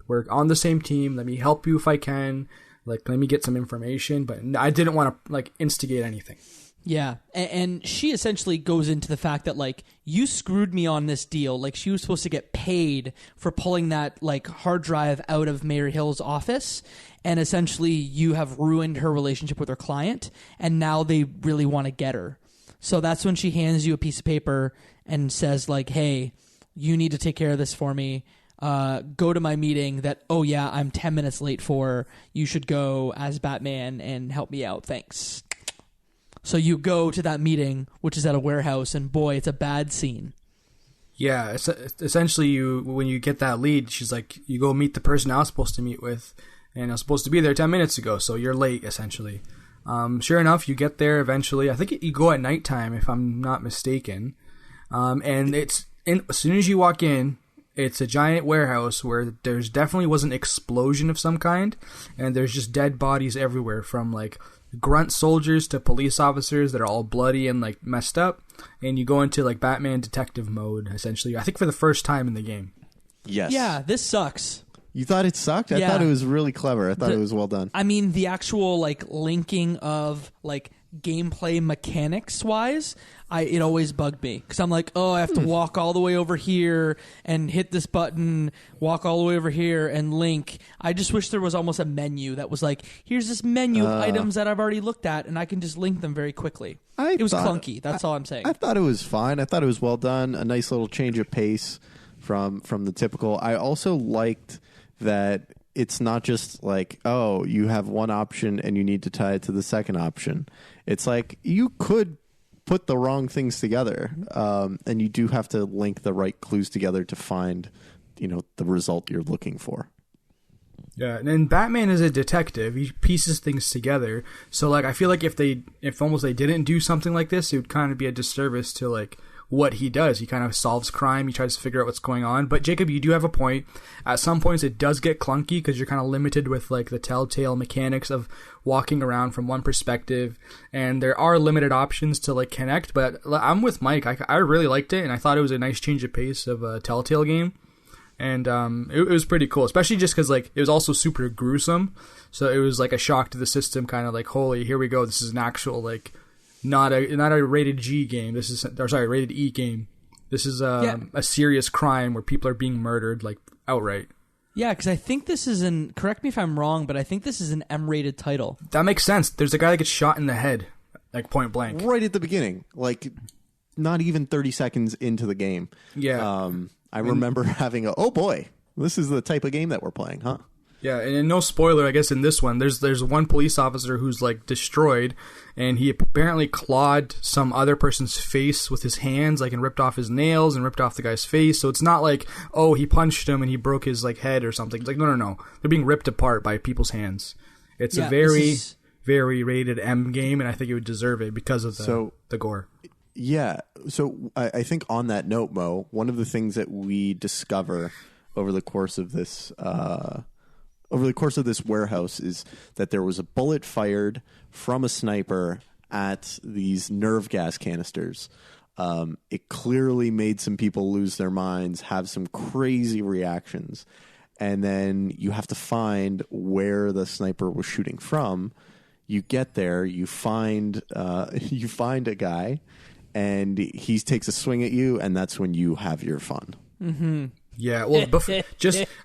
we're on the same team. Let me help you if I can. Like, let me get some information. But I didn't want to, like, instigate anything. Yeah. And she essentially goes into the fact that, like, you screwed me on this deal. Like, she was supposed to get paid for pulling that, like, hard drive out of Mayor Hill's office. And essentially, you have ruined her relationship with her client. And now they really want to get her. So that's when she hands you a piece of paper and says, like, hey, you need to take care of this for me. Go to my meeting that, oh yeah, I'm 10 minutes late for. You should go as Batman and help me out. Thanks. So you go to that meeting, which is at a warehouse, and boy, it's a bad scene. Yeah, essentially, when you get that lead, she's like, you go meet the person I was supposed to meet with, and I was supposed to be there 10 minutes ago, so you're late, essentially. Sure enough, you get there eventually. I think you go at nighttime, if I'm not mistaken. And as soon as you walk in, it's a giant warehouse where there's definitely was an explosion of some kind, and there's just dead bodies everywhere, from like grunt soldiers to police officers that are all bloody and like messed up. And you go into like Batman detective mode, essentially. I think for the first time in the game. Yes. Yeah, this sucks. You thought it sucked? I thought it was really clever. I thought it was well done. I mean, the actual like linking of like gameplay mechanics wise, it always bugged me because I'm like, oh, I have to walk all the way over here and hit this button, walk all the way over here and link. I just wish there was almost a menu that was like, here's this menu of items that I've already looked at and I can just link them very quickly. It was clunky. That's all I'm saying. I thought it was fine. I thought it was well done. A nice little change of pace from the typical. I also liked that it's not just like, oh, you have one option and you need to tie it to the second option. It's like you could put the wrong things together, and you do have to link the right clues together to find, the result you're looking for. Yeah, and Batman is a detective. He pieces things together. So, like, I feel like if they didn't do something like this, it would kind of be a disservice to like what he does. He kind of solves crime. He tries to figure out what's going on. But Jacob, you do have a point. At some points, it does get clunky because you're kind of limited with like the Telltale mechanics of walking around from one perspective, and there are limited options to like connect. But I'm with Mike. I really liked it, and I thought it was a nice change of pace of a Telltale game. And it was pretty cool, especially just because like it was also super gruesome. So it was like a shock to the system, kind of like, holy, here we go. This is an actual like. Not a rated G game. Rated E game. This is a serious crime where people are being murdered, like, outright. Yeah, because I think this is correct me if I'm wrong, but I think this is an M-rated title. That makes sense. There's a guy that gets shot in the head, like point blank. Right at the beginning. Like, not even 30 seconds into the game. Yeah. I remember having oh boy, this is the type of game that we're playing, huh? Yeah, and no spoiler, I guess, in this one, there's one police officer who's, like, destroyed, and he apparently clawed some other person's face with his hands, like, and ripped off his nails and ripped off the guy's face. So it's not like, oh, he punched him and he broke his, like, head or something. It's like, no. They're being ripped apart by people's hands. It's a very, very rated M game, and I think it would deserve it because of the gore. Yeah, so I think on that note, Mo, one of the things that we discover over the course of this warehouse is that there was a bullet fired from a sniper at these nerve gas canisters. It clearly made some people lose their minds, have some crazy reactions. And then you have to find where the sniper was shooting from. You get there, you find a guy, and he takes a swing at you, and that's when you have your fun. Mm-hmm. Yeah, well,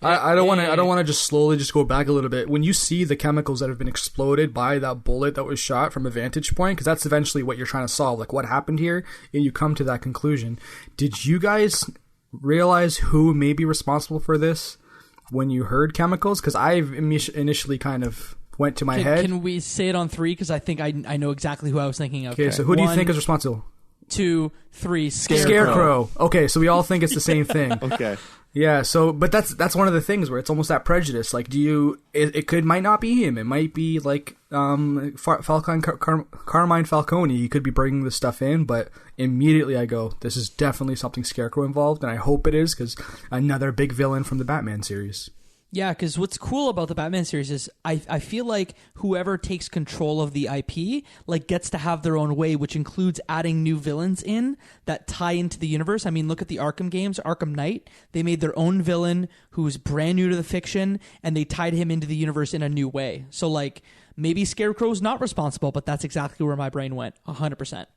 I don't want to just slowly just go back a little bit. When you see the chemicals that have been exploded by that bullet that was shot from a vantage point, because that's eventually what you're trying to solve, like what happened here, and you come to that conclusion. Did you guys realize who may be responsible for this when you heard chemicals? Because I initially kind of went to my head. Can we say it on 3? Because I think I know exactly who I was thinking of. Okay, so who do you think is responsible? 2, 3, Scarecrow. Okay, so we all think it's the same thing. Okay. Yeah, so but that's one of the things where it's almost that prejudice. Like, might not be him. It might be like Carmine Falcone. He could be bringing this stuff in, but immediately I go, this is definitely something Scarecrow involved, and I hope it is, because another big villain from the Batman series. Yeah, because what's cool about the Batman series is I feel like whoever takes control of the IP like gets to have their own way, which includes adding new villains in that tie into the universe. I mean, look at the Arkham games, Arkham Knight. They made their own villain who's brand new to the fiction, and they tied him into the universe in a new way. So, like, maybe Scarecrow's not responsible, but that's exactly where my brain went, 100%.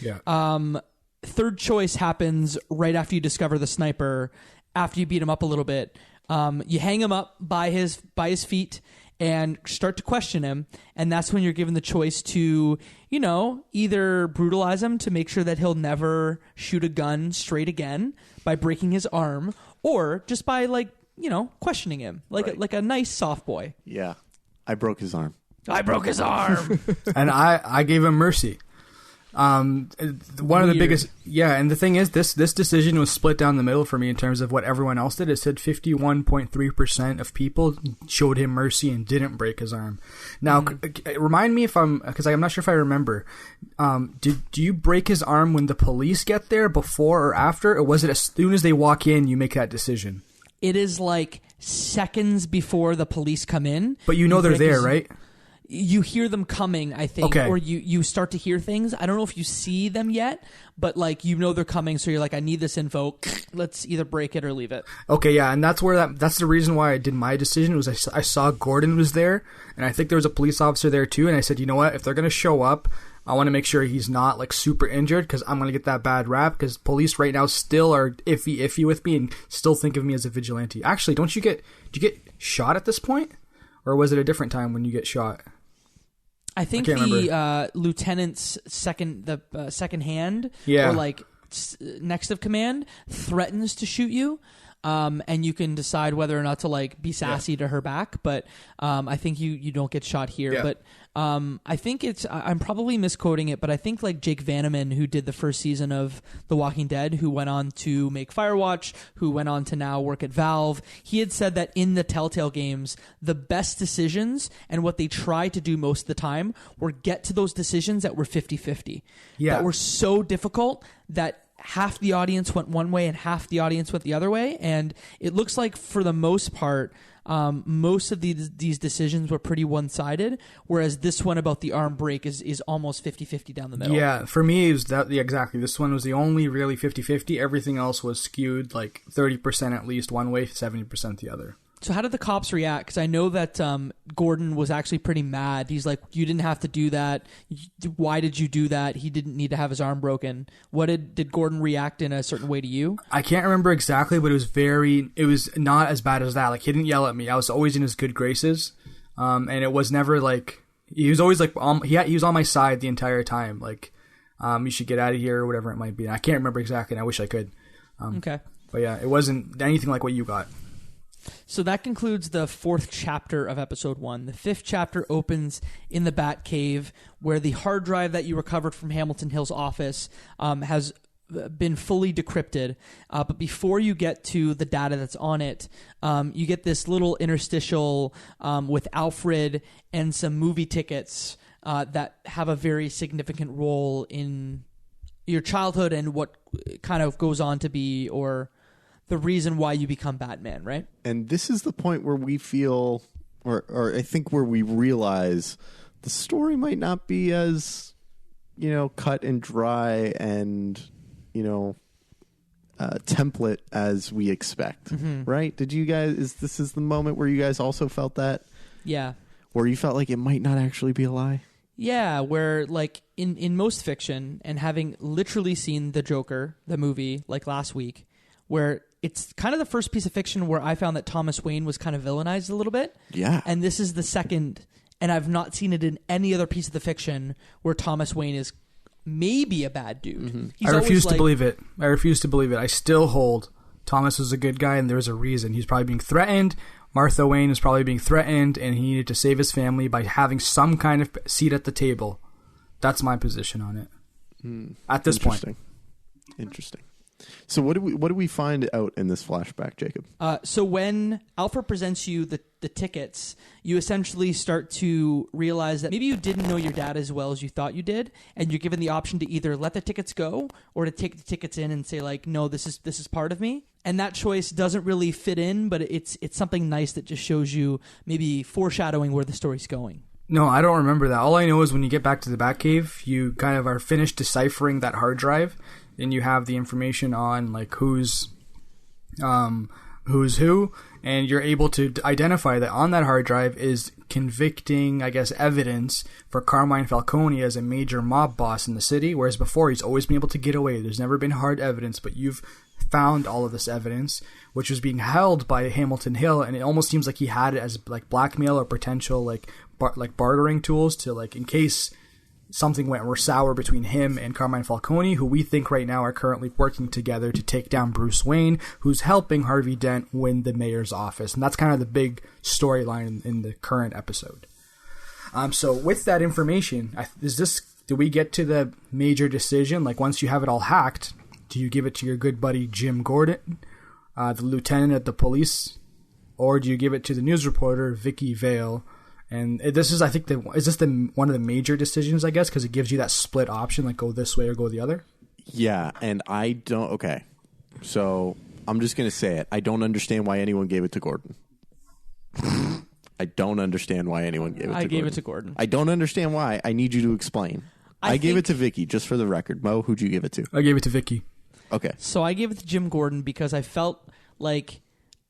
Yeah. Third choice happens right after you discover the sniper, after you beat him up a little bit. You hang him up by his feet and start to question him, and that's when you're given the choice to, either brutalize him to make sure that he'll never shoot a gun straight again by breaking his arm, or just by questioning him like a nice soft boy. Yeah, I broke his arm. And I gave him mercy. One of the biggest, and the thing is, this decision was split down the middle for me in terms of what everyone else did. It said 51.3% of people showed him mercy and didn't break his arm. Now, remind me because I'm not sure if I remember. Do you break his arm when the police get there, before or after, or was it as soon as they walk in you make that decision? It is like seconds before the police come in. But you know they're there, right? You hear them coming, I think, or you start to hear things. I don't know if you see them yet, but like you know they're coming, so you're like, I need this info. Let's either break it or leave it. Okay, yeah, and that's the reason why I did my decision was I saw Gordon was there, and I think there was a police officer there too, and I said, you know what, if they're gonna show up, I want to make sure he's not like super injured because I'm gonna get that bad rap because police right now still are iffy with me and still think of me as a vigilante. Actually, did you get shot at this point, or was it a different time when you get shot? I think the lieutenant's second hand, or like next of command, threatens to shoot you, and you can decide whether or not to like be sassy to her back. But I think you don't get shot here. Yeah. But I think I'm probably misquoting it, but I think like Jake Vanneman, who did the first season of The Walking Dead, who went on to make Firewatch, who went on to now work at Valve, he had said that in the Telltale games, the best decisions and what they try to do most of the time were get to those decisions that were 50-50. Yeah. That were so difficult that half the audience went one way and half the audience went the other way. And it looks like for the most part, most of these decisions were pretty one-sided, whereas this one about the arm break is almost 50-50 down the middle. Yeah, for me, it was exactly. This one was the only really 50-50. Everything else was skewed like 30% at least one way, 70% the other. So how did the cops react? Because I know that Gordon was actually pretty mad. He's like, you didn't have to do that. Why did you do that? He didn't need to have his arm broken. What did Gordon react in a certain way to you? I can't remember exactly, but it was not as bad as that. Like, he didn't yell at me. I was always in his good graces. And it was never like, he was always like, he was on my side the entire time. Like, you should get out of here or whatever it might be. And I can't remember exactly, and I wish I could. Okay. But yeah, it wasn't anything like what you got. So that concludes the 4th chapter of episode 1. The 5th chapter opens in the Batcave, where the hard drive that you recovered from Hamilton Hill's office has been fully decrypted. But before you get to the data that's on it, you get this little interstitial with Alfred and some movie tickets that have a very significant role in your childhood and what kind of goes on to be, or the reason why you become Batman, right? And this is the point where we feel, or I think where we realize the story might not be as, cut and dry and, template as we expect, right? Did you guys, this is the moment where you guys also felt that? Yeah. Where you felt like it might not actually be a lie? Yeah, where like in most fiction, and having literally seen The Joker, the movie, like last week, where it's kind of the first piece of fiction where I found that Thomas Wayne was kind of villainized a little bit. Yeah. And this is the second, and I've not seen it in any other piece of the fiction where Thomas Wayne is maybe a bad dude. I refuse to believe it. I still hold Thomas was a good guy, and there's a reason. He's probably being threatened. Martha Wayne is probably being threatened, and he needed to save his family by having some kind of seat at the table. That's my position on it. At this point. Interesting. So what do we find out in this flashback, Jacob? So when Alfred presents you the tickets, you essentially start to realize that maybe you didn't know your dad as well as you thought you did, and you're given the option to either let the tickets go or to take the tickets in and say like, no, this is part of me. And that choice doesn't really fit in, but it's something nice that just shows you maybe foreshadowing where the story's going. No, I don't remember that. All I know is when you get back to the Batcave, you kind of are finished deciphering that hard drive, and you have the information on like who's who, and you're able to identify that on that hard drive is convicting, I guess, evidence for Carmine Falcone as a major mob boss in the city, whereas before he's always been able to get away. There's never been hard evidence, but you've found all of this evidence, which was being held by Hamilton Hill, and it almost seems like he had it as like blackmail or potential like bartering tools to like in case something went sour between him and Carmine Falcone, who we think right now are currently working together to take down Bruce Wayne, who's helping Harvey Dent win the mayor's office. And that's kind of the big storyline in the current episode. So with that information, is this do we get to the major decision? Like, once you have it all hacked, do you give it to your good buddy Jim Gordon, the lieutenant at the police, or do you give it to the news reporter Vicky Vale? And this is, I think, one of the major decisions, I guess, because it gives you that split option, like go this way or go the other? Yeah, and I don't... Okay, so I'm just going to say it. I don't understand why anyone gave it to Gordon. I don't understand why anyone gave it to Gordon. I gave it to Gordon. I don't understand why. I need you to explain. I gave it to Vicky, just for the record. Mo, who'd you give it to? I gave it to Vicky. Okay. So I gave it to Jim Gordon because I felt like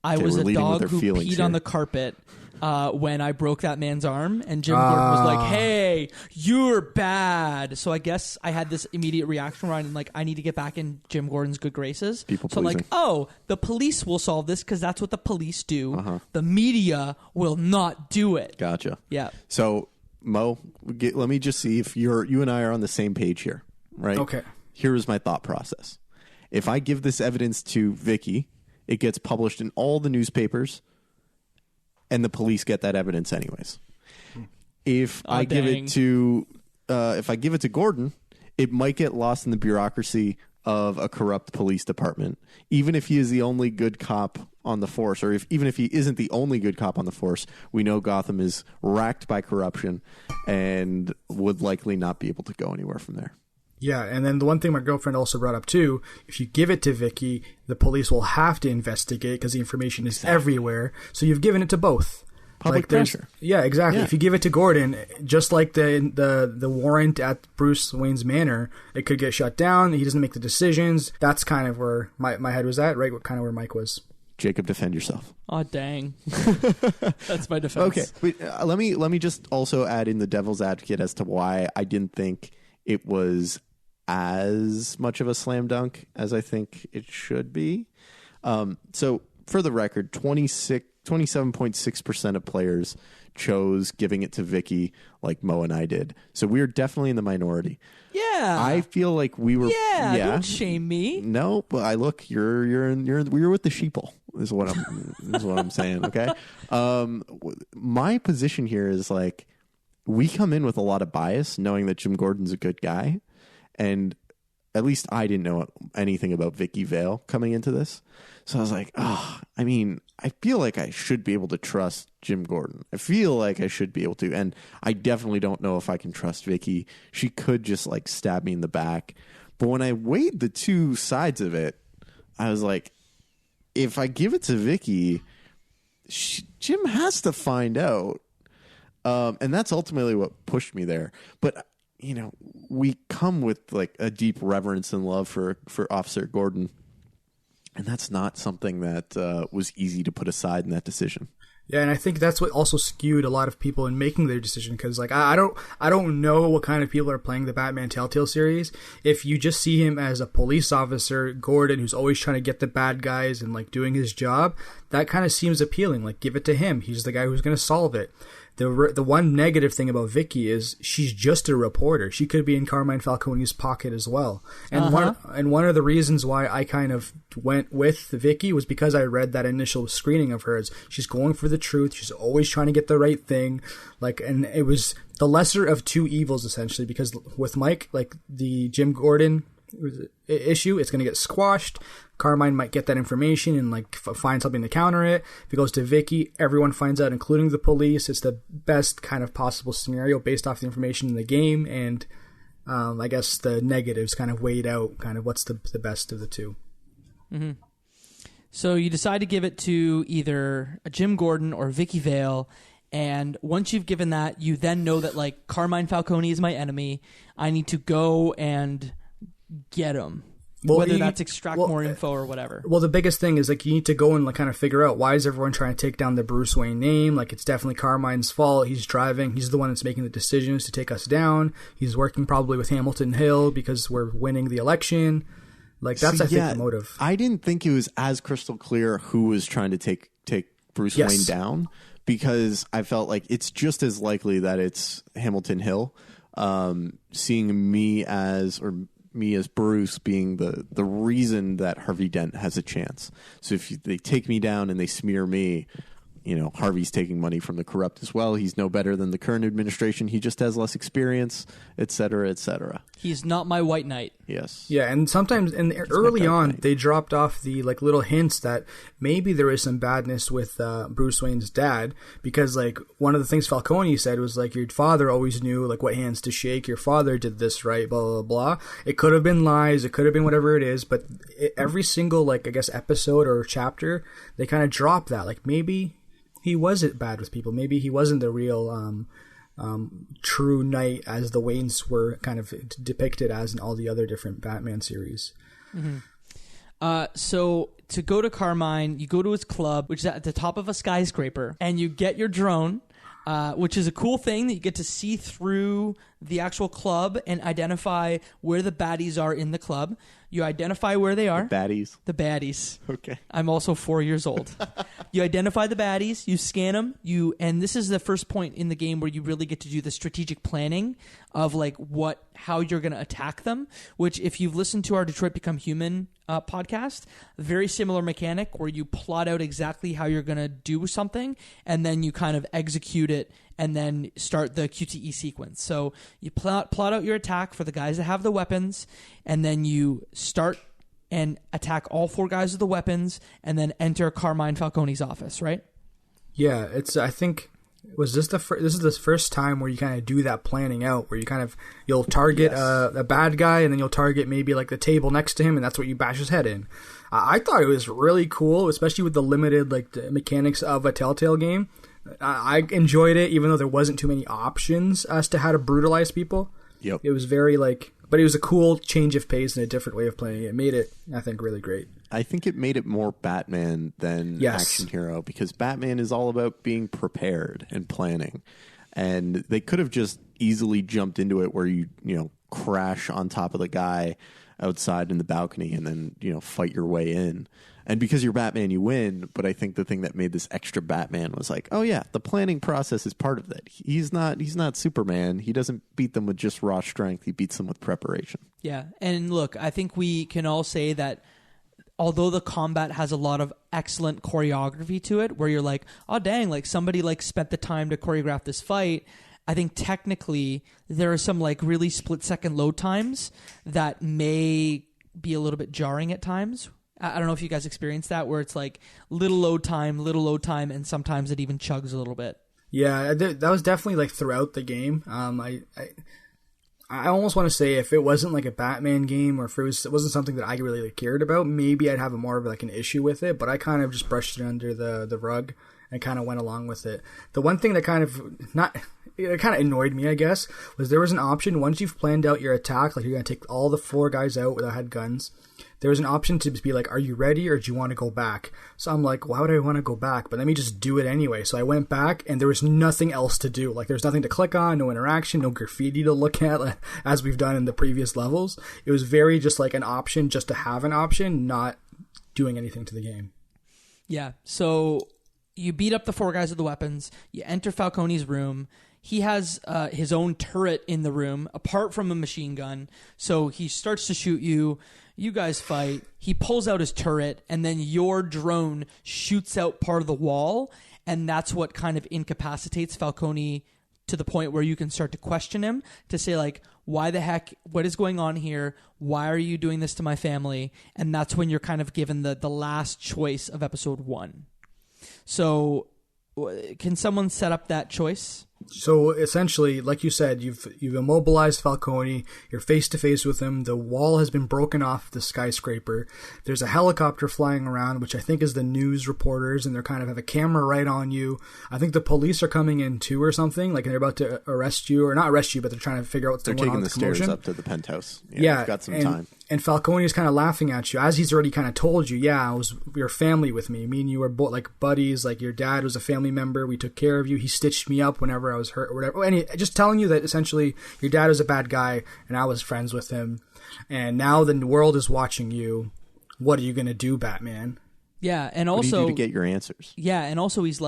I was a dog who peed on the carpet when I broke that man's arm, and Jim Gordon was like, "Hey, you're bad." So I guess I had this immediate reaction where I'm like, I need to get back in Jim Gordon's good graces. People so I'm like, oh, the police will solve this because that's what the police do. The media will not do it. Gotcha. Yeah. So Mo, let me just see if you and I are on the same page here, right? Okay. Here is my thought process. If I give this evidence to Vicky, it gets published in all the newspapers, and the police get that evidence anyways. If I give it to Gordon, it might get lost in the bureaucracy of a corrupt police department. Even if he is the only good cop on the force, or even if he isn't the only good cop on the force, we know Gotham is racked by corruption and would likely not be able to go anywhere from there. Yeah, and then the one thing my girlfriend also brought up too, if you give it to Vicky, the police will have to investigate because the information is everywhere. So you've given it to both. Public pressure. Yeah, exactly. Yeah. If you give it to Gordon, just like the warrant at Bruce Wayne's manor, it could get shut down. He doesn't make the decisions. That's kind of where my head was at, right? Kind of where Mike was. Jacob, defend yourself. Oh, dang. That's my defense. Okay, but let me just also add in the devil's advocate as to why I didn't think it was as much of a slam dunk as I think it should be. So for the record, 27.6% of players chose giving it to Vicky like Mo and I did. So we were definitely in the minority. Yeah. I feel like we were. Yeah. Don't shame me. No, but we were with the sheeple is what I'm saying. Okay. My position here is like, we come in with a lot of bias knowing that Jim Gordon's a good guy. And at least I didn't know anything about Vicky Vale coming into this. So I was like, I feel like I should be able to trust Jim Gordon. I feel like I should be able to. And I definitely don't know if I can trust Vicky. She could just like stab me in the back. But when I weighed the two sides of it, I was like, if I give it to Vicky, Jim has to find out. And that's ultimately what pushed me there. But we come with like a deep reverence and love for Officer Gordon, and that's not something that was easy to put aside in that decision. Yeah, and I think that's what also skewed a lot of people in making their decision, because like I don't know what kind of people are playing the Batman Telltale series. If you just see him as a police officer, Gordon, who's always trying to get the bad guys and like doing his job, that kind of seems appealing. Like, give it to him. He's the guy who's going to solve it. The one negative thing about Vicky is she's just a reporter. She could be in Carmine Falcone's pocket as well. And one of the reasons why I kind of went with Vicky was because I read that initial screening of hers. She's going for the truth. She's always trying to get the right thing. Like, and it was the lesser of two evils essentially, because with Mike, like the Jim Gordon issue, it's going to get squashed. Carmine might get that information and like find something to counter it. If it goes to Vicky, everyone finds out, including the police. It's the best kind of possible scenario based off the information in the game, and I guess the negatives kind of weighed out kind of what's the best of the two. Mm-hmm. So you decide to give it to either a Jim Gordon or Vicky Vale, and once you've given that, you then know that like Carmine Falcone is my enemy. I need to go and get him. Well, whether that's extract more info or whatever. Well, the biggest thing is like you need to go and like kind of figure out, why is everyone trying to take down the Bruce Wayne name? Like, it's definitely Carmine's fault. He's driving. He's the one that's making the decisions to take us down. He's working probably with Hamilton Hill because we're winning the election. Like, that's I think the motive. I didn't think it was as crystal clear who was trying to take Bruce Wayne down, because I felt like it's just as likely that it's Hamilton Hill. Seeing me as Bruce being the reason that Harvey Dent has a chance. So if they take me down and they smear me, Harvey's taking money from the corrupt as well. He's no better than the current administration. He just has less experience, et cetera, et cetera. He's not my white knight. Yes. Yeah, and sometimes early on, they dropped off the little hints that maybe there is some badness with Bruce Wayne's dad, because one of the things Falcone said was your father always knew what hands to shake. Your father did this right, blah blah blah. It could have been lies. It could have been whatever it is, but every single episode or chapter, they kind of drop that maybe he wasn't bad with people. Maybe he wasn't the real true knight as the Waynes were kind of depicted as in all the other different Batman series. Mm-hmm. So to go to Carmine, you go to his club, which is at the top of a skyscraper, and you get your drone, which is a cool thing that you get to see through the actual club and identify where the baddies are in the club. You identify where they are. The baddies. Okay. I'm also 4 years old. You identify the baddies, you scan them, and this is the first point in the game where you really get to do the strategic planning of how you're going to attack them, which if you've listened to our Detroit Become Human podcast, very similar mechanic where you plot out exactly how you're going to do something and then you kind of execute it and then start the QTE sequence. So you plot out your attack for the guys that have the weapons, and then you start and attack all 4 guys with the weapons, and then enter Carmine Falcone's office, right? Yeah, I think, this is the first time where you kind of do that planning out, where you'll target a bad guy, and then you'll target maybe the table next to him, and that's what you bash his head in. I thought it was really cool, especially with the limited the mechanics of a Telltale game. I enjoyed it, even though there wasn't too many options as to how to brutalize people. Yep. It was very but it was a cool change of pace and a different way of playing it. It made it, I think, really great. I think it made it more Batman than action hero, because Batman is all about being prepared and planning. And they could have just easily jumped into it where you crash on top of the guy outside in the balcony and then, fight your way in. And because you're Batman, you win. But I think the thing that made this extra Batman was oh yeah, the planning process is part of that. He's not Superman. He doesn't beat them with just raw strength. He beats them with preparation. Yeah. And look, I think we can all say that although the combat has a lot of excellent choreography to it, where you're oh dang, somebody spent the time to choreograph this fight, I think technically there are some really split-second load times that may be a little bit jarring at times. I don't know if you guys experienced that, where it's little load time, and sometimes it even chugs a little bit. Yeah, that was definitely throughout the game. I almost want to say if it wasn't a Batman game, or if it wasn't something that I really cared about, maybe I'd have more of an issue with it. But I kind of just brushed it under the rug and kind of went along with it. The one thing that it kind of annoyed me, I guess, was there was an option once you've planned out your attack, you're going to take all the 4 guys out that had guns. There was an option to be are you ready, or do you want to go back? So I'm why would I want to go back? But let me just do it anyway. So I went back, and there was nothing else to do. There's nothing to click on, no interaction, no graffiti to look at, as we've done in the previous levels. It was very just an option, just to have an option, not doing anything to the game. Yeah, so you beat up the 4 guys with the weapons. You enter Falcone's room. He has his own turret in the room, apart from a machine gun. So he starts to shoot you. You guys fight. He pulls out his turret, and then your drone shoots out part of the wall, and that's what kind of incapacitates Falcone to the point where you can start to question him, to say, why the heck, what is going on here? Why are you doing this to my family? And that's when you're kind of given the last choice of episode 1. So can someone set up that choice? So essentially, like you said, you've immobilized Falcone. You're face to face with him. The wall has been broken off the skyscraper. There's a helicopter flying around, which I think is the news reporters, and they're kind of have a camera right on you. I think the police are coming in too, or something. They're about to arrest you, or not arrest you, but they're trying to figure out what's going on. They're taking the stairs up to the penthouse. Yeah, you've got some time. And Falcone is kind of laughing at you, as he's already kind of told you. Yeah, I was your family with me. Me and you were both buddies. Your dad was a family member. We took care of you. He stitched me up whenever I was hurt or whatever. And just telling you that essentially your dad was a bad guy and I was friends with him. And now the world is watching you. What are you going to do, Batman? Yeah, and also... What do you do to get your answers? Yeah, and also he's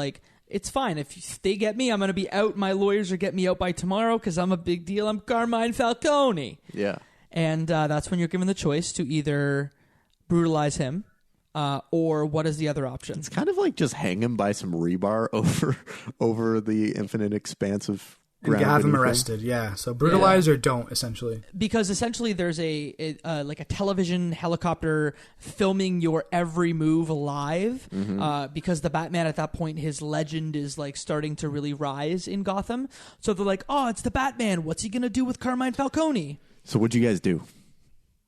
it's fine. If they get me, I'm going to be out. My lawyers are getting me out by tomorrow because I'm a big deal. I'm Carmine Falcone. Yeah. And that's when you're given the choice to either brutalize him, or what is the other option? It's kind of like just hang him by some rebar over the infinite expanse of and ground have him beneath arrested. Yeah, so brutalize or don't, essentially. Because essentially there's like a television helicopter filming your every move live. Because the Batman at that point, his legend is like starting to really rise in Gotham. So they're like, oh, it's the Batman. What's he gonna do with Carmine Falcone? So what'd you guys do?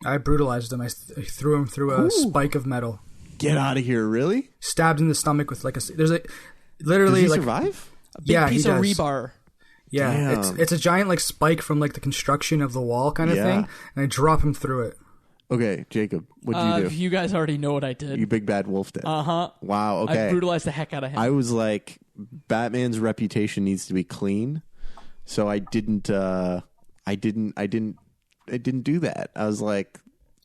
I brutalized him. I threw him through a spike of metal. Get out of here! Really? Stabbed in the stomach with there's a literally Does he like survive? A big piece of rebar. Yeah, Damn. it's a giant like spike from like the construction of the wall kind of thing, and I drop him through it. Okay, Jacob, what'd you do? You guys already know what I did. You big bad wolf did. Uh-huh. Wow. Okay. I brutalized the heck out of him. I was like, Batman's reputation needs to be clean, so I didn't do that. I was like,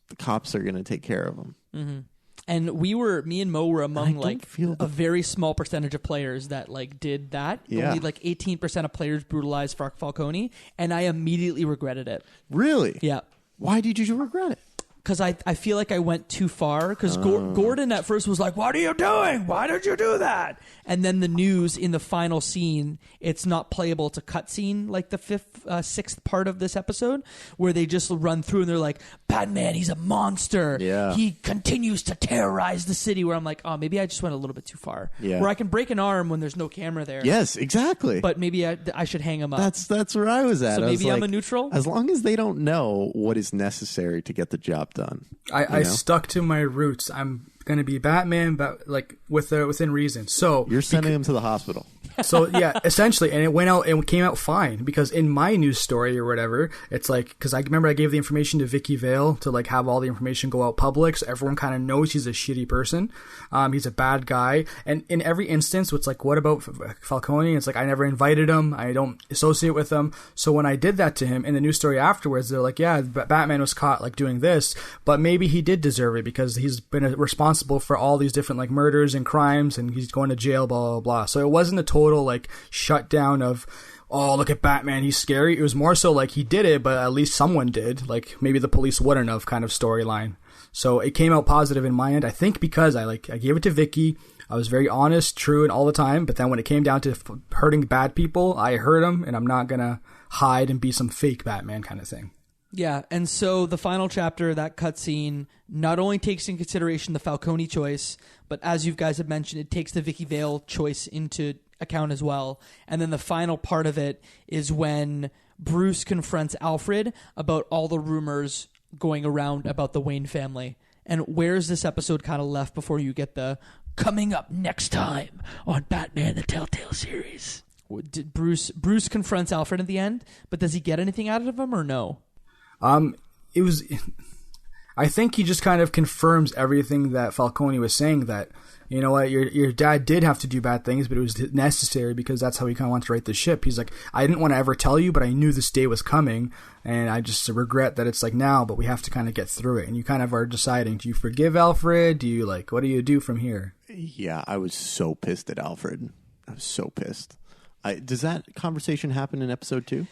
the cops are gonna take care of him. Mm-hmm. And me and Mo were among like a very small percentage of players that like did that. Yeah. Only like 18% of players brutalized Falcone, and I immediately regretted it. Really? Yeah. Why did you regret it? Because I feel like I went too far. Because Gordon at first was like, what are you doing? Why did you do that? And then the news in the final scene, it's not playable. It's a cutscene, like the sixth part of this episode, where they just run through and they're like, Batman, he's a monster. Yeah. He continues to terrorize the city. Where I'm like, oh, maybe I just went a little bit too far. Yeah. Where I can break an arm when there's no camera there. Yes, exactly. But maybe I should hang him up. That's where I was at. So I was maybe I'm like, a neutral? As long as they don't know what is necessary to get the job done. I stuck to my roots. I'm going to be Batman, but like within reason. So you're sending him to the hospital. So yeah, essentially, and it came out fine because in my news story or whatever, it's like because I remember I gave the information to Vicky Vale to like have all the information go out public, so everyone kind of knows he's a shitty person. He's a bad guy, and in every instance, it's like, what about Falcone? It's like I never invited him, I don't associate with him. So when I did that to him in the news story afterwards, they're like, yeah, Batman was caught like doing this, but maybe he did deserve it because he's been responsible for all these different like murders and crimes, and he's going to jail, blah blah blah. So it wasn't a total like shutdown of, oh, look at Batman, he's scary. It was more so like he did it, but at least someone did. Like maybe the police wouldn't have kind of storyline. So it came out positive in my end. I think because I gave it to Vicky. I was very honest, true, and all the time. But then when it came down to hurting bad people, I hurt them, and I'm not gonna hide and be some fake Batman kind of thing. Yeah, and so the final chapter, that cutscene, not only takes in consideration the Falcone choice, but as you guys have mentioned, it takes the Vicky Vale choice into account as well. And then the final part of it is when Bruce confronts Alfred about all the rumors going around about the Wayne family. And where's this episode kind of left before you get the coming up next time on Batman the Telltale Series? Did Bruce confronts Alfred at the end, but does he get anything out of him or no? It was. I think he just kind of confirms everything that Falcone was saying, that, you know what, your dad did have to do bad things, but it was necessary because that's how he kind of wanted to right the ship. He's like, I didn't want to ever tell you, but I knew this day was coming, and I just regret that it's like now, but we have to kind of get through it. And you kind of are deciding, do you forgive Alfred? Do you what do you do from here? Yeah, I was so pissed at Alfred. I was so pissed. Does that conversation happen in episode 2?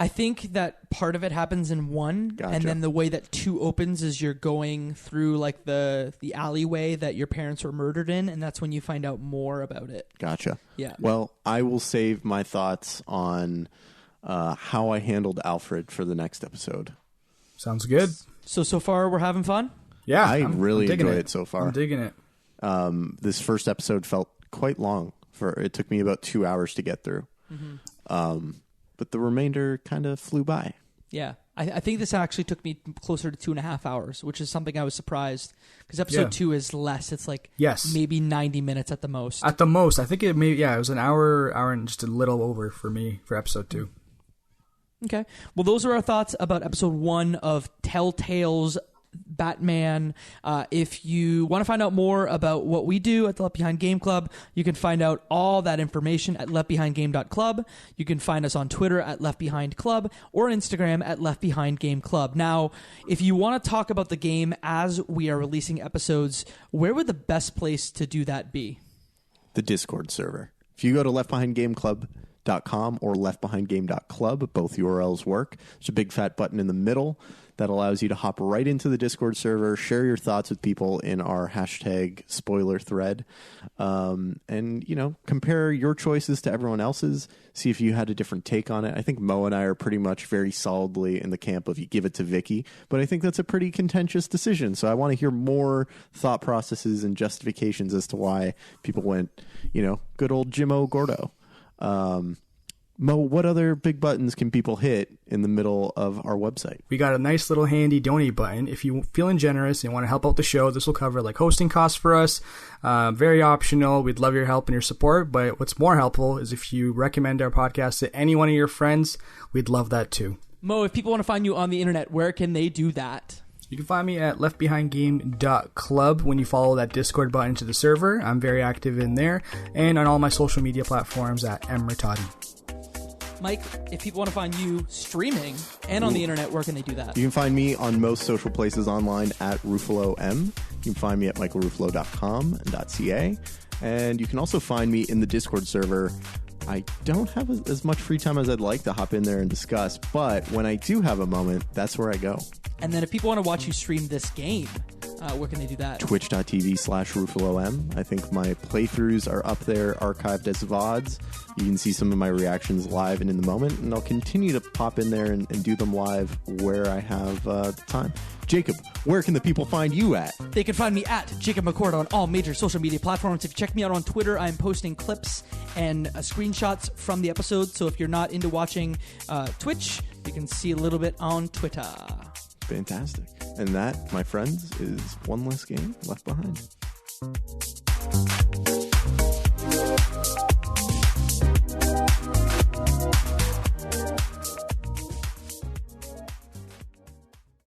I think that part of it happens in 1, Gotcha. And then the way that 2 opens is you're going through like the alleyway that your parents were murdered in, and that's when you find out more about it. Gotcha. Yeah. Well, I will save my thoughts on how I handled Alfred for the next episode. Sounds good. So far we're having fun? Yeah. I really enjoyed it so far. I'm digging it. This first episode felt quite long. It took me about 2 hours to get through. Mm-hmm. But the remainder kind of flew by. Yeah. I think this actually took me closer to 2.5 hours, which is something I was surprised. Because episode 2 is less. It's like maybe 90 minutes at the most. At the most. I think it was an hour and just a little over for me for episode 2. Okay. Well, those are our thoughts about episode 1 of Telltale's Batman. If you want to find out more about what we do at the Left Behind Game Club, you can find out all that information at leftbehindgame.club. You can find us on Twitter at Left Behind Club or Instagram at Left Behind Game Club. Now, if you want to talk about the game as we are releasing episodes, where would the best place to do that be? The Discord server. If you go to leftbehindgameclub.com leftbehindgame.com or leftbehindgame.club. Both URLs work. There's a big fat button in the middle that allows you to hop right into the Discord server, share your thoughts with people in our hashtag spoiler thread, and, compare your choices to everyone else's, see if you had a different take on it. I think Mo and I are pretty much very solidly in the camp of you give it to Vicky, but I think that's a pretty contentious decision. So I want to hear more thought processes and justifications as to why people went, good old Jimmo Gordo. Mo, what other big buttons can people hit in the middle of our website? We got a nice little handy donate button. If you're feeling generous and want to help out the show, this will cover hosting costs for us. Very optional. We'd love your help and your support. But what's more helpful is if you recommend our podcast to any one of your friends, we'd love that too. Mo, if people want to find you on the internet, where can they do that? You can find me at leftbehindgame.club when you follow that Discord button to the server. I'm very active in there. And on all my social media platforms at mmertati. Mike, if people want to find you streaming and on the internet, where can they do that? You can find me on most social places online at RuffaloM. You can find me at michaelruffalo.com and .ca. And you can also find me in the Discord server. I don't have as much free time as I'd like to hop in there and discuss, but when I do have a moment, that's where I go. And then if people want to watch you stream this game, where can they do that? Twitch.tv/RuffaloM. I think my playthroughs are up there, archived as VODs. You can see some of my reactions live and in the moment, and I'll continue to pop in there and do them live where I have the time. Jacob, where can the people find you at? They can find me at Jacob McCord on all major social media platforms. If you check me out on Twitter, I'm posting clips and screenshots from the episodes. So if you're not into watching Twitch, you can see a little bit on Twitter. Fantastic. And that, my friends, is one less game left behind.